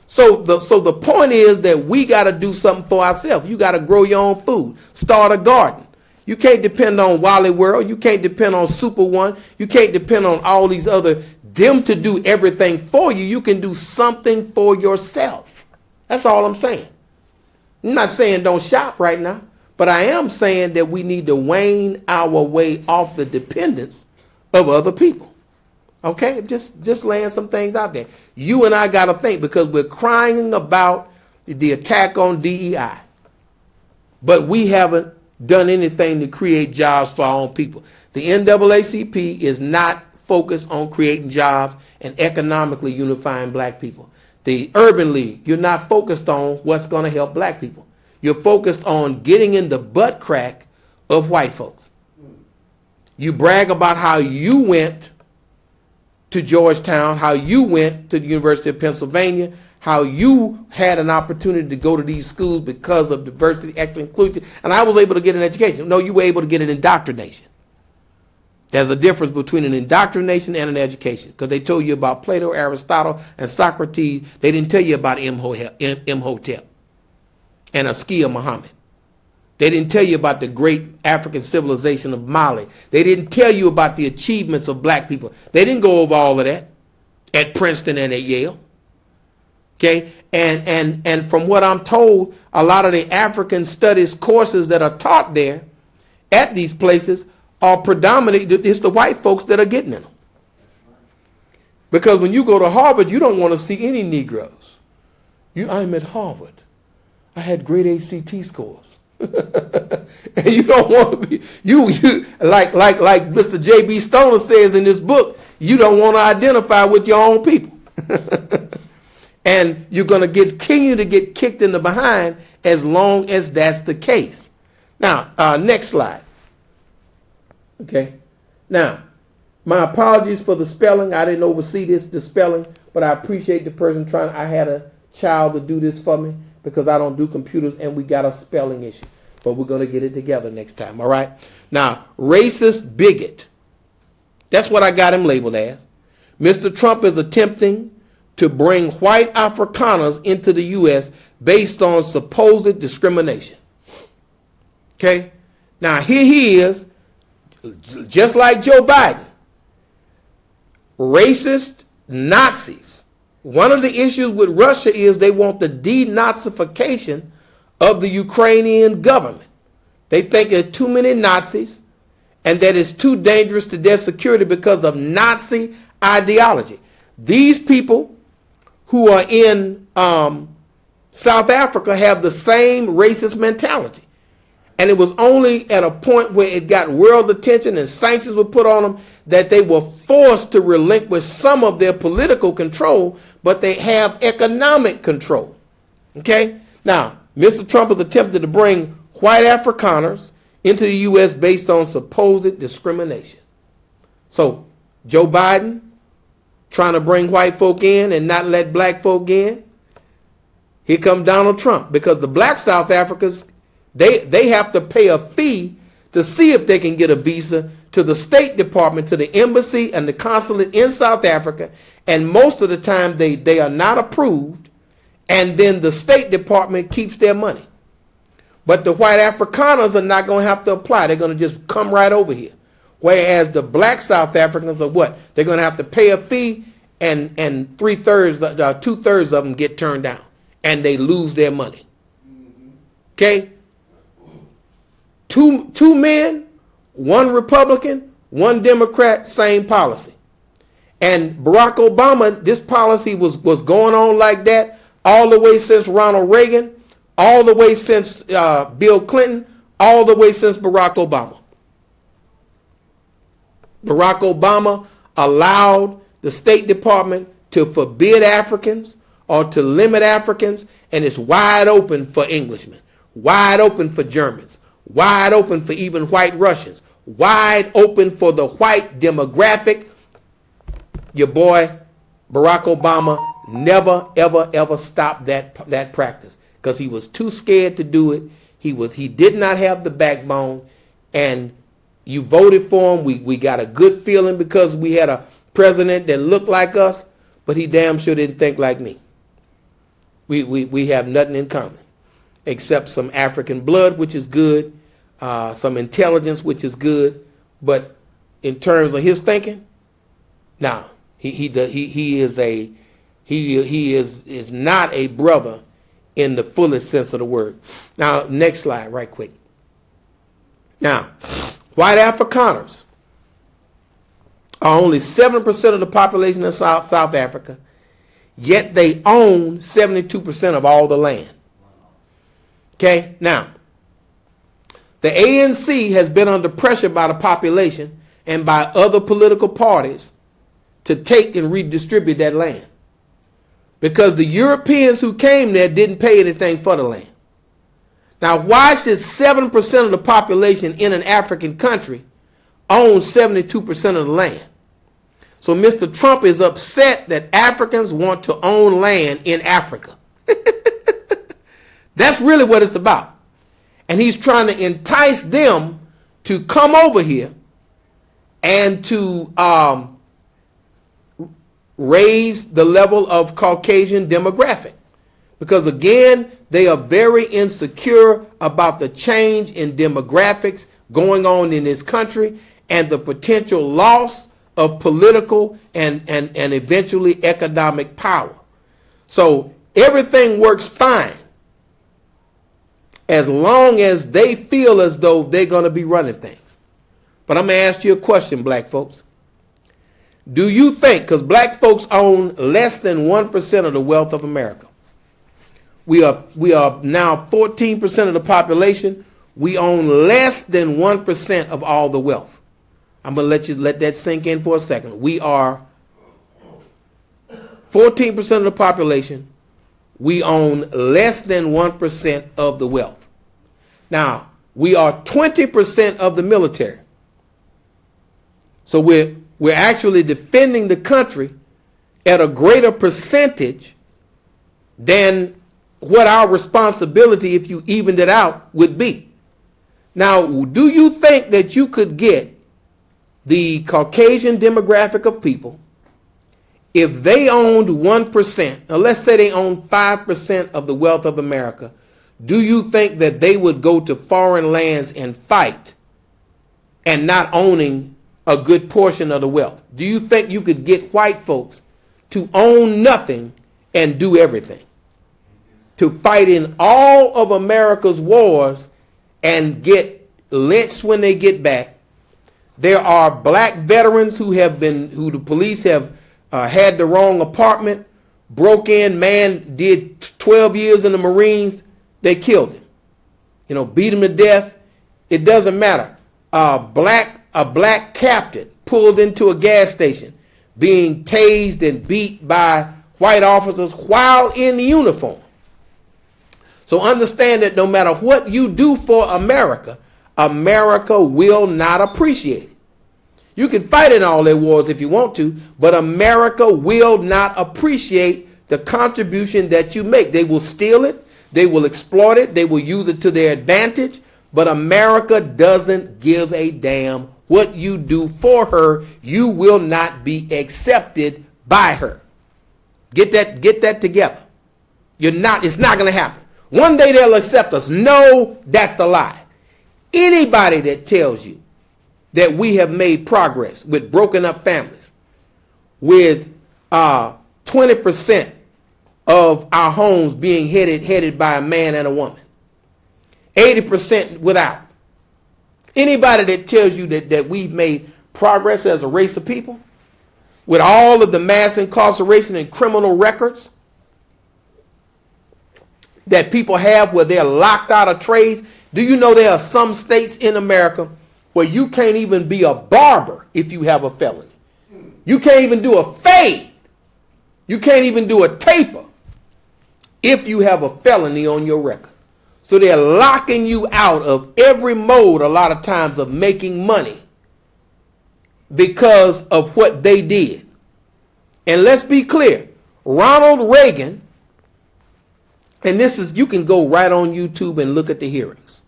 So the point is that we got to do something for ourselves. You got to grow your own food. Start a garden. You can't depend on Wally World. You can't depend on Super One. You can't depend on all these other, them to do everything for you. You can do something for yourself. That's all I'm saying. I'm not saying don't shop right now. But I am saying that we need to wane our way off the dependence of other people. Okay? Just laying some things out there. You and I got to think, because we're crying about the attack on DEI. But we haven't done anything to create jobs for our own people. The NAACP is not focused on creating jobs and economically unifying black people. The Urban League, you're not focused on what's going to help black people. You're focused on getting in the butt crack of white folks. You brag about how you went to Georgetown, how you went to the University of Pennsylvania, how you had an opportunity to go to these schools because of diversity, equity, inclusion, and I was able to get an education. No, you were able to get an indoctrination. There's a difference between an indoctrination and an education, because they told you about Plato, Aristotle, and Socrates. They didn't tell you about Imhotep and Askia Muhammad. They didn't tell you about the great African civilization of Mali. They didn't tell you about the achievements of black people. They didn't go over all of that at Princeton and at Yale. Okay? And from what I'm told, a lot of the African studies courses that are taught there at these places are predominantly, it's the white folks that are getting in them. Because when you go to Harvard, you don't want to see any Negroes. I'm at Harvard. I had great ACT scores. And you don't want to be, you like Mr. J.B. Stoner says in this book, you don't want to identify with your own people. And you're going to continue to get kicked in the behind as long as that's the case. Now, next slide. Okay. Now, my apologies for the spelling. I didn't oversee the spelling, but I appreciate the person trying. I had a child to do this for me because I don't do computers, and we got a spelling issue. But we're going to get it together next time, all right? Now, racist bigot. That's what I got him labeled as. Mr. Trump is attempting to bring white Afrikaners into the U.S. based on supposed discrimination. Okay? Now, here he is, just like Joe Biden. Racist Nazis. One of the issues with Russia is they want the denazification of the Ukrainian government. They think there's too many Nazis and that it's too dangerous to their security because of Nazi ideology. These people who are in South Africa have the same racist mentality. And it was only at a point where it got world attention and sanctions were put on them that they were forced to relinquish some of their political control, but they have economic control. Okay? Now, Mr. Trump has attempted to bring white Afrikaners into the U.S. based on supposed discrimination. So, Joe Biden trying to bring white folk in and not let black folk in. Here comes Donald Trump, because the black South Africans, they have to pay a fee to see if they can get a visa to the State Department, to the embassy and the consulate in South Africa, and most of the time they are not approved, and then the State Department keeps their money. But the white Afrikaners are not going to have to apply. They're going to just come right over here. Whereas the black South Africans are what? They're going to have to pay a fee, and 2/3 of them get turned down, and they lose their money. Okay? Two men, one Republican, one Democrat, same policy. And Barack Obama, this policy was going on like that all the way since Ronald Reagan, all the way since Bill Clinton, all the way since Barack Obama. Barack Obama allowed the State Department to forbid Africans or to limit Africans, and it's wide open for Englishmen, wide open for Germans, wide open for even white Russians, wide open for the white demographic. Your boy Barack Obama never, ever, ever stopped that practice because he was too scared to do it. He did not have the backbone, and you voted for him. We got a good feeling because we had a president that looked like us, but he damn sure didn't think like me. We have nothing in common except some African blood, which is good, some intelligence, which is good, but in terms of his thinking, no, he is not a brother in the fullest sense of the word. Now, next slide, right quick. Now, white Afrikaners are only 7% of the population of South Africa, yet they own 72% of all the land. Okay, now, the ANC has been under pressure by the population and by other political parties to take and redistribute that land, because the Europeans who came there didn't pay anything for the land. Now, why should 7% of the population in an African country own 72% of the land? So Mr. Trump is upset that Africans want to own land in Africa. That's really what it's about. And he's trying to entice them to come over here and to raise the level of Caucasian demographic. Because again, they are very insecure about the change in demographics going on in this country and the potential loss of political and eventually economic power. So everything works fine as long as they feel as though they're going to be running things. But I'm going to ask you a question, black folks. Do you think, because black folks own less than 1% of the wealth of America, we are now 14% of the population, we own less than 1% of all the wealth. I'm going to let that sink in for a second. We are 14% of the population. We own less than 1% of the wealth. Now, We are 20% of the military. So we're actually defending the country at a greater percentage than what our responsibility, if you evened it out, would be. Now, do you think that you could get the Caucasian demographic of people, if they owned 1%, or let's say they own 5% of the wealth of America, do you think that they would go to foreign lands and fight and not owning a good portion of the wealth? Do you think you could get white folks to own nothing and do everything? To fight in all of America's wars and get lynched when they get back. There are black veterans who the police have had the wrong apartment, broke in, man did 12 years in the Marines, they killed him. Beat him to death. It doesn't matter. A black captain pulled into a gas station, being tased and beat by white officers while in uniform. So understand that no matter what you do for America, America will not appreciate it. You can fight in all their wars if you want to, but America will not appreciate the contribution that you make. They will steal it, they will exploit it, they will use it to their advantage, but America doesn't give a damn what you do for her. You will not be accepted by her. Get that together. It's not going to happen. One day they'll accept us. No, that's a lie. Anybody that tells you that we have made progress with broken up families, with 20% of our homes being headed by a man and a woman, 80% without. Anybody that tells you that we've made progress as a race of people, with all of the mass incarceration and criminal records that people have where they're locked out of trades. Do you know there are some states in America where you can't even be a barber if you have a felony? You can't even do a fade. You can't even do a taper if you have a felony on your record. So they're locking you out of every mode a lot of times of making money because of what they did. And let's be clear, Ronald Reagan, and you can go right on YouTube and look at the hearings.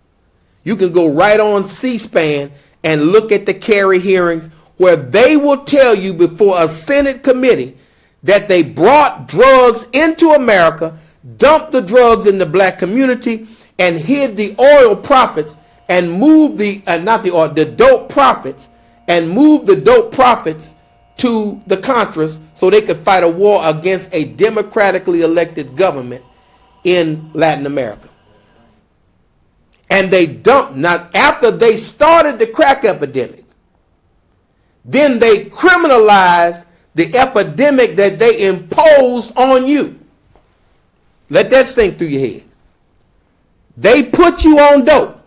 You can go right on C-SPAN and look at the Kerry hearings, where they will tell you before a Senate committee that they brought drugs into America, dumped the drugs in the black community, and hid the oil profits and moved the dope profits, and moved the dope profits to the Contras so they could fight a war against a democratically elected government in Latin America. And they dumped, now after they started the crack epidemic, then they criminalized the epidemic that they imposed on you. Let that sink through your head. They put you on dope,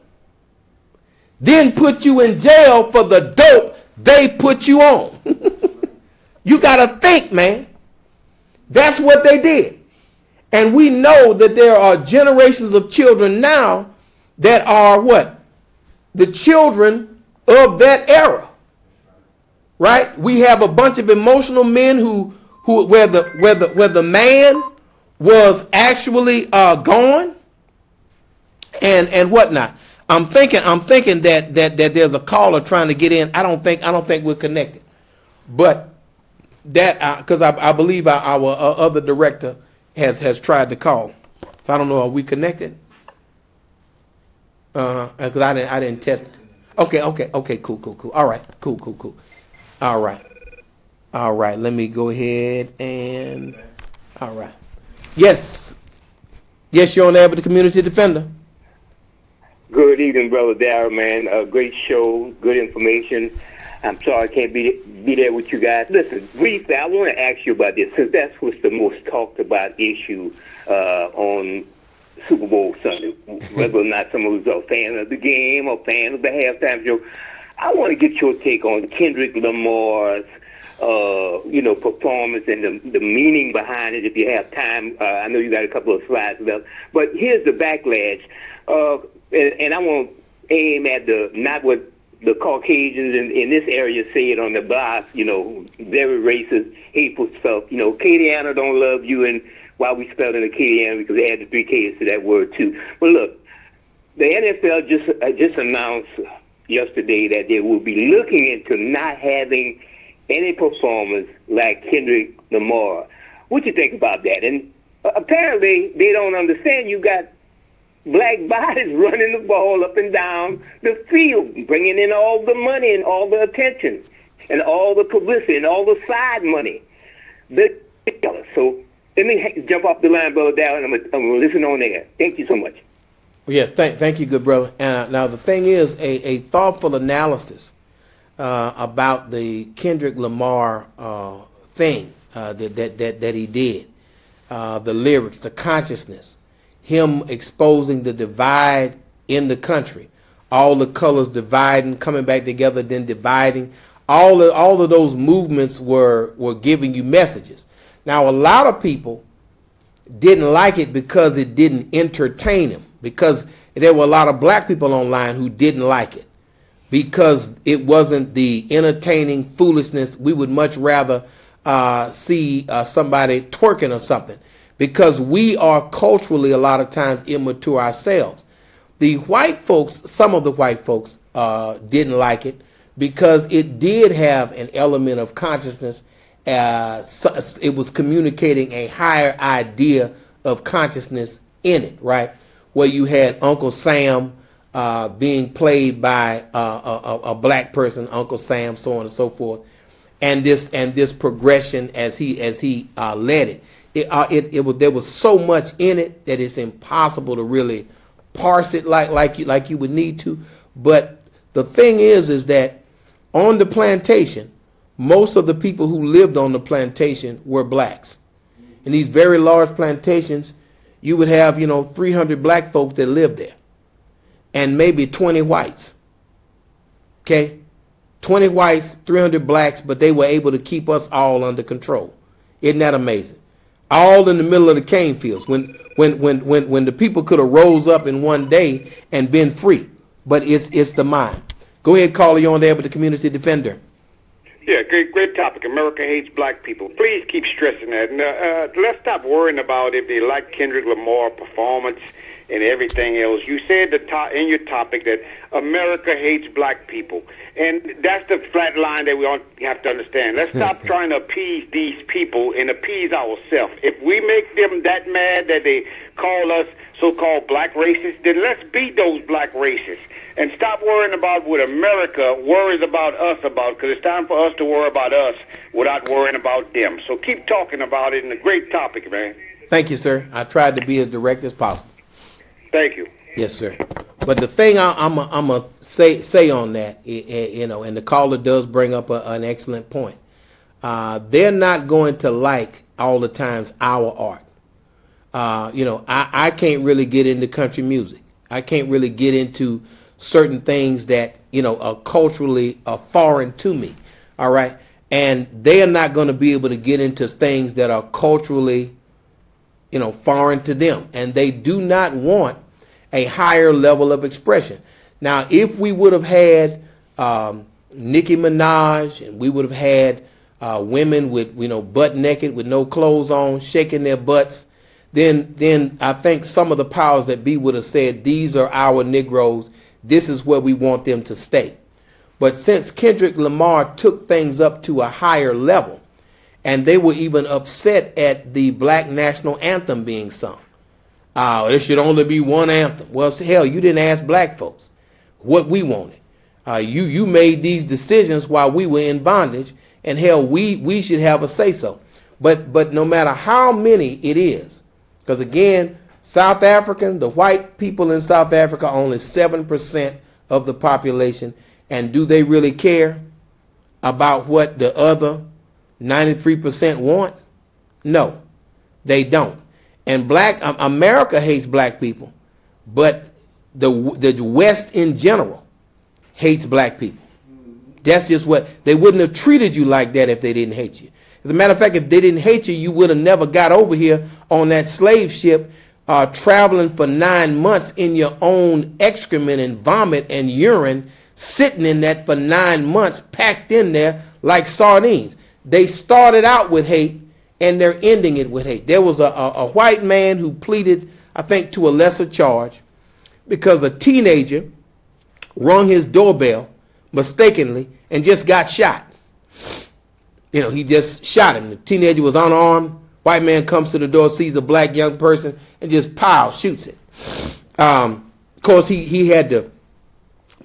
then put you in jail for the dope they put you on. You got to think, man. That's what they did. And we know that there are generations of children now that are what? The children of that era. Right? We have a bunch of emotional men where the man was actually gone and whatnot. I'm thinking that there's a caller trying to get in. I don't think we're connected. But that because I believe our other director has tried to call. So I don't know, are we connected? Because I didn't test it. Okay, cool. All right, cool. All right, let me go ahead and, all right. Yes, you're on there with the Community Defender. Good evening, Brother Darrell, man. Great show, good information. I'm sorry I can't be there with you guys. Listen, briefly, I want to ask you about this, since that's what's the most talked about issue on Super Bowl Sunday, whether or not someone was a fan of the game or fan of the halftime show. I want to get your take on Kendrick Lamar's performance and the meaning behind it, if you have time. I know you got a couple of slides left, but here's the backlash. And I want aim at not what the Caucasians in this area say it on the block, very racist, hateful stuff. Acadiana don't love you, and why we spelled it Acadiana because they added 3 Ks to that word too. But look, the NFL just announced yesterday that they will be looking into not having any performance like Kendrick Lamar. What you think about that? And apparently they don't understand you got black bodies running the ball up and down the field, bringing in all the money and all the attention and all the publicity and all the side money. So let me jump off the line, Brother Dow, and I'm going to listen on there. Thank you so much. Yes, thank you, good brother. And now the thing is, a thoughtful analysis about the Kendrick Lamar thing that he did, the lyrics, the consciousness, him exposing the divide in the country, all the colors dividing, coming back together, then dividing. All of those movements were giving you messages. Now, a lot of people didn't like it because it didn't entertain them, because there were a lot of black people online who didn't like it because it wasn't the entertaining foolishness. We would much rather see somebody twerking or something, because we are culturally a lot of times immature ourselves. The white folks, some of the white folks didn't like it because it did have an element of consciousness. It was communicating a higher idea of consciousness in it, right? Where you had Uncle Sam being played by a black person, Uncle Sam, so on and so forth, and this progression as he led it. There was so much in it that it's impossible to really parse it like you would need to. But the thing is that on the plantation, most of the people who lived on the plantation were blacks. In these very large plantations, you would have 300 black folks that lived there, and maybe 20 whites. Okay, 20 whites, 300 blacks, but they were able to keep us all under control. Isn't that amazing? All in the middle of the cane fields, when the people could have rose up in one day and been free. But it's the mind. Go ahead, caller, you on there with the community defender. Yeah, great topic. America hates black people. Please keep stressing that. And, let's stop worrying about if they like Kendrick Lamar performance and everything else. You said in your topic that America hates black people. And that's the flat line that we all have to understand. Let's stop trying to appease these people and appease ourselves. If we make them that mad that they call us so-called black racists, then let's be those black racists. And stop worrying about what America worries about us about, because it's time for us to worry about us without worrying about them. So keep talking about it, and a great topic, man. Thank you, sir. I tried to be as direct as possible. Thank you. Yes, sir. But the thing I'm gonna say on that, and the caller does bring up an excellent point. They're not going to like all the times our art. I can't really get into country music. I can't really get into certain things that are culturally foreign to me. All right, and they are not going to be able to get into things that are culturally foreign to them, and they do not want a higher level of expression. Now, if we would have had Nicki Minaj, and we would have had women with butt naked with no clothes on shaking their butts, then I think some of the powers that be would have said, these are our Negroes, this is where we want them to stay. But since Kendrick Lamar took things up to a higher level, and they were even upset at the Black National Anthem being sung. There should only be one anthem. Well, hell, you didn't ask black folks what we wanted. You made these decisions while we were in bondage, and hell, we should have a say-so. But no matter how many it is, because again, South African, the white people in South Africa, only 7% of the population, and do they really care about what the other 93% want? No, they don't. And America hates black people, but the West in general hates black people. That's just what, they wouldn't have treated you like that if they didn't hate you. As a matter of fact, if they didn't hate you, you would have never got over here on that slave ship traveling for 9 months in your own excrement and vomit and urine, sitting in that for 9 months, packed in there like sardines. They started out with hate, and they're ending it with hate. There was a white man who pleaded, I think, to a lesser charge because a teenager rung his doorbell mistakenly and just got shot. You know, he just shot him. The teenager was unarmed. White man comes to the door, sees a black young person, and just shoots it. Of course, he had to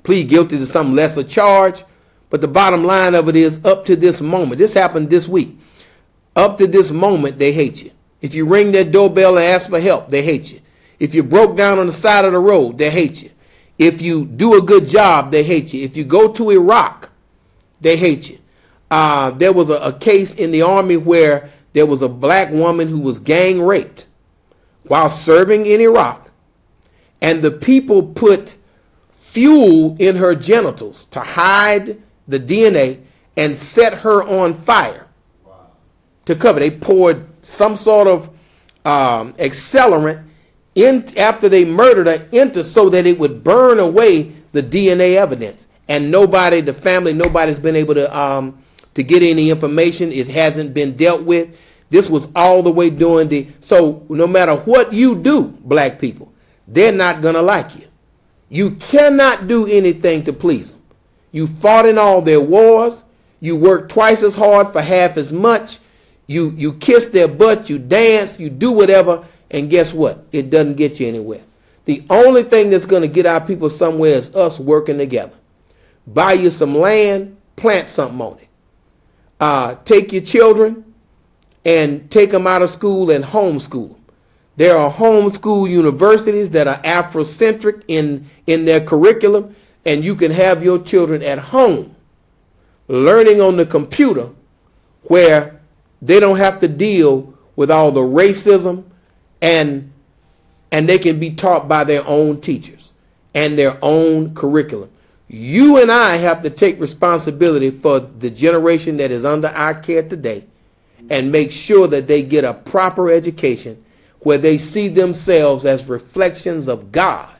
plead guilty to some lesser charge, but the bottom line of it is, up to this moment, this happened this week, up to this moment, they hate you. If you ring their doorbell and ask for help, they hate you. If you broke down on the side of the road, they hate you. If you do a good job, they hate you. If you go to Iraq, they hate you. There was a case in the Army where there was a black woman who was gang raped while serving in Iraq, and the people put fuel in her genitals to hide the DNA and set her on fire to cover. They poured some sort of accelerant in after they murdered her so that it would burn away the DNA evidence. And nobody, the family, nobody's been able to get any information. It hasn't been dealt with. This was all the way during so no matter what you do, black people, they're not going to like you. You cannot do anything to please them. You fought in all their wars. You worked twice as hard for half as much. You kiss their butt, you dance, you do whatever, and guess what? It doesn't get you anywhere. The only thing that's going to get our people somewhere is us working together. Buy you some land, plant something on it. Take your children and take them out of school and homeschool them. There are homeschool universities that are Afrocentric in their curriculum, and you can have your children at home learning on the computer where they don't have to deal with all the racism, and they can be taught by their own teachers and their own curriculum. You and I have to take responsibility for the generation that is under our care today and make sure that they get a proper education where they see themselves as reflections of God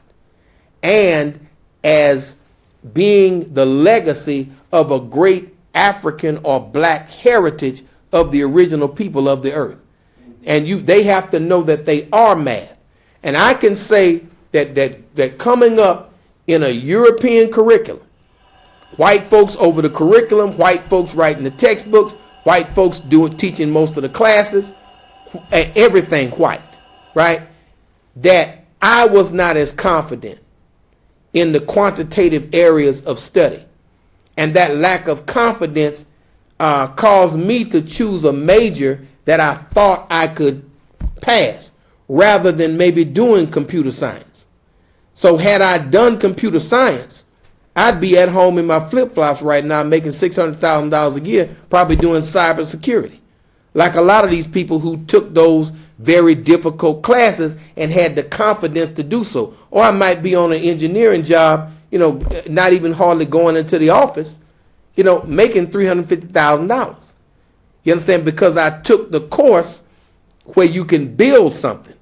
and as being the legacy of a great African or black heritage of the original people of the earth. And they have to know that they are math. And I can say that coming up in a European curriculum, white folks over the curriculum, white folks writing the textbooks, white folks teaching most of the classes, everything white, right? That I was not as confident in the quantitative areas of study. And that lack of confidence caused me to choose a major that I thought I could pass rather than maybe doing computer science. So had I done computer science, I'd be at home in my flip-flops right now making $600,000 a year, probably doing cybersecurity. Like a lot of these people who took those very difficult classes and had the confidence to do so. Or I might be on an engineering job, not even hardly going into the office, making $350,000. You understand? Because I took the course where you can build something.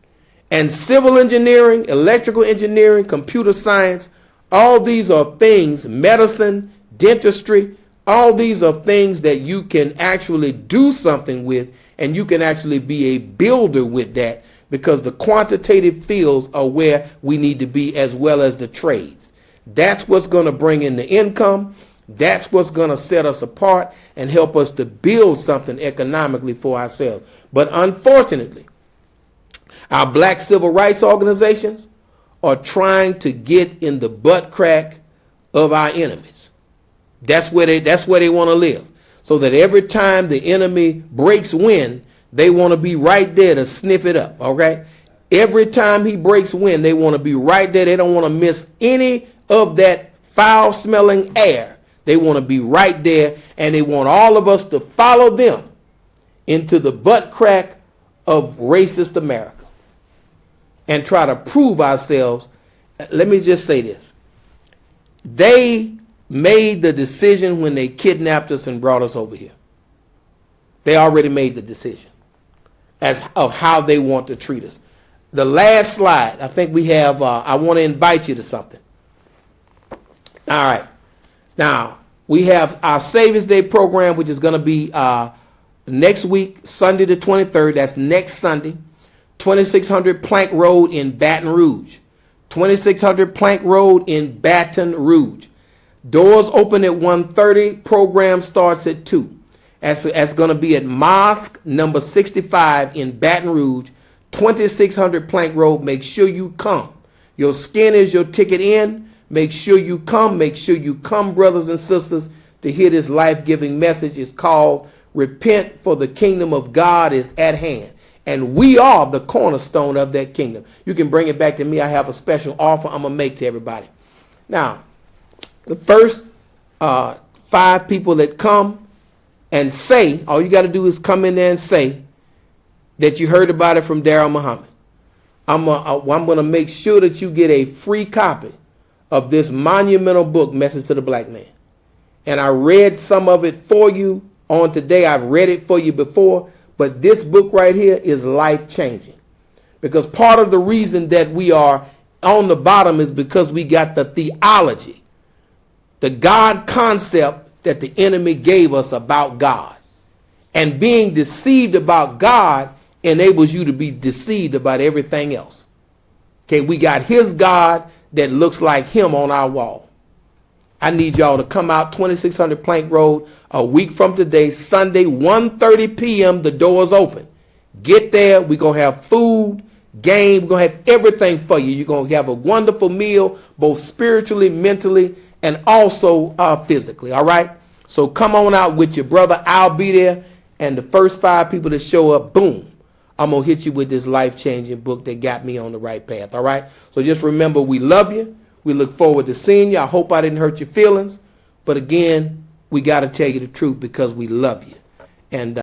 And civil engineering, electrical engineering, computer science, all these are things, medicine, dentistry, all these are things that you can actually do something with, and you can actually be a builder with that, because the quantitative fields are where we need to be, as well as the trades. That's what's going to bring in the income. That's what's going to set us apart and help us to build something economically for ourselves. But unfortunately, our black civil rights organizations are trying to get in the butt crack of our enemies. That's where they want to live. So that every time the enemy breaks wind, they want to be right there to sniff it up, okay? Every time he breaks wind, they want to be right there. They don't want to miss any of that foul-smelling air. They want to be right there, and they want all of us to follow them into the butt crack of racist America and try to prove ourselves. Let me just say this. They made the decision when they kidnapped us and brought us over here. They already made the decision of how they want to treat us. the last slide. I think we have, I want to invite you to something. All right. Now, we have our Savior's Day program, which is going to be next week, Sunday the 23rd. That's next Sunday. 2600 Plank Road in Baton Rouge. 2600 Plank Road in Baton Rouge. Doors open at 1:30. Program starts at 2. That's going to be at Mosque number 65 in Baton Rouge. 2600 Plank Road. Make sure you come. Your skin is your ticket in. Make sure you come. Make sure you come, brothers and sisters, to hear this life-giving message. It's called Repent, for the Kingdom of God is at hand. And we are the cornerstone of that kingdom. You can bring it back to me. I have a special offer I'm going to make to everybody. Now, the first 5 people that come and say, all you got to do is come in there and say that you heard about it from Darrell Muhammad. I'm going to make sure that you get a free copy of this monumental book, Message to the Black Man. And I read some of it for you on today. I've read it for you before, but this book right here is life-changing. Because part of the reason that we are on the bottom is because we got the theology, the God concept that the enemy gave us about God. And being deceived about God enables you to be deceived about everything else. Okay, we got his God that looks like him on our wall. I need y'all to come out 2600 Plank Road a week from today, Sunday, 1:30 p.m. The doors open. Get there. We're going to have food, game. We're going to have everything for you. You're going to have a wonderful meal, both spiritually, mentally, and also physically. All right? So come on out with your brother. I'll be there. And the first 5 people that show up, boom, I'm going to hit you with this life-changing book that got me on the right path. All right? So just remember, we love you. We look forward to seeing you. I hope I didn't hurt your feelings. But again, we got to tell you the truth because we love you. And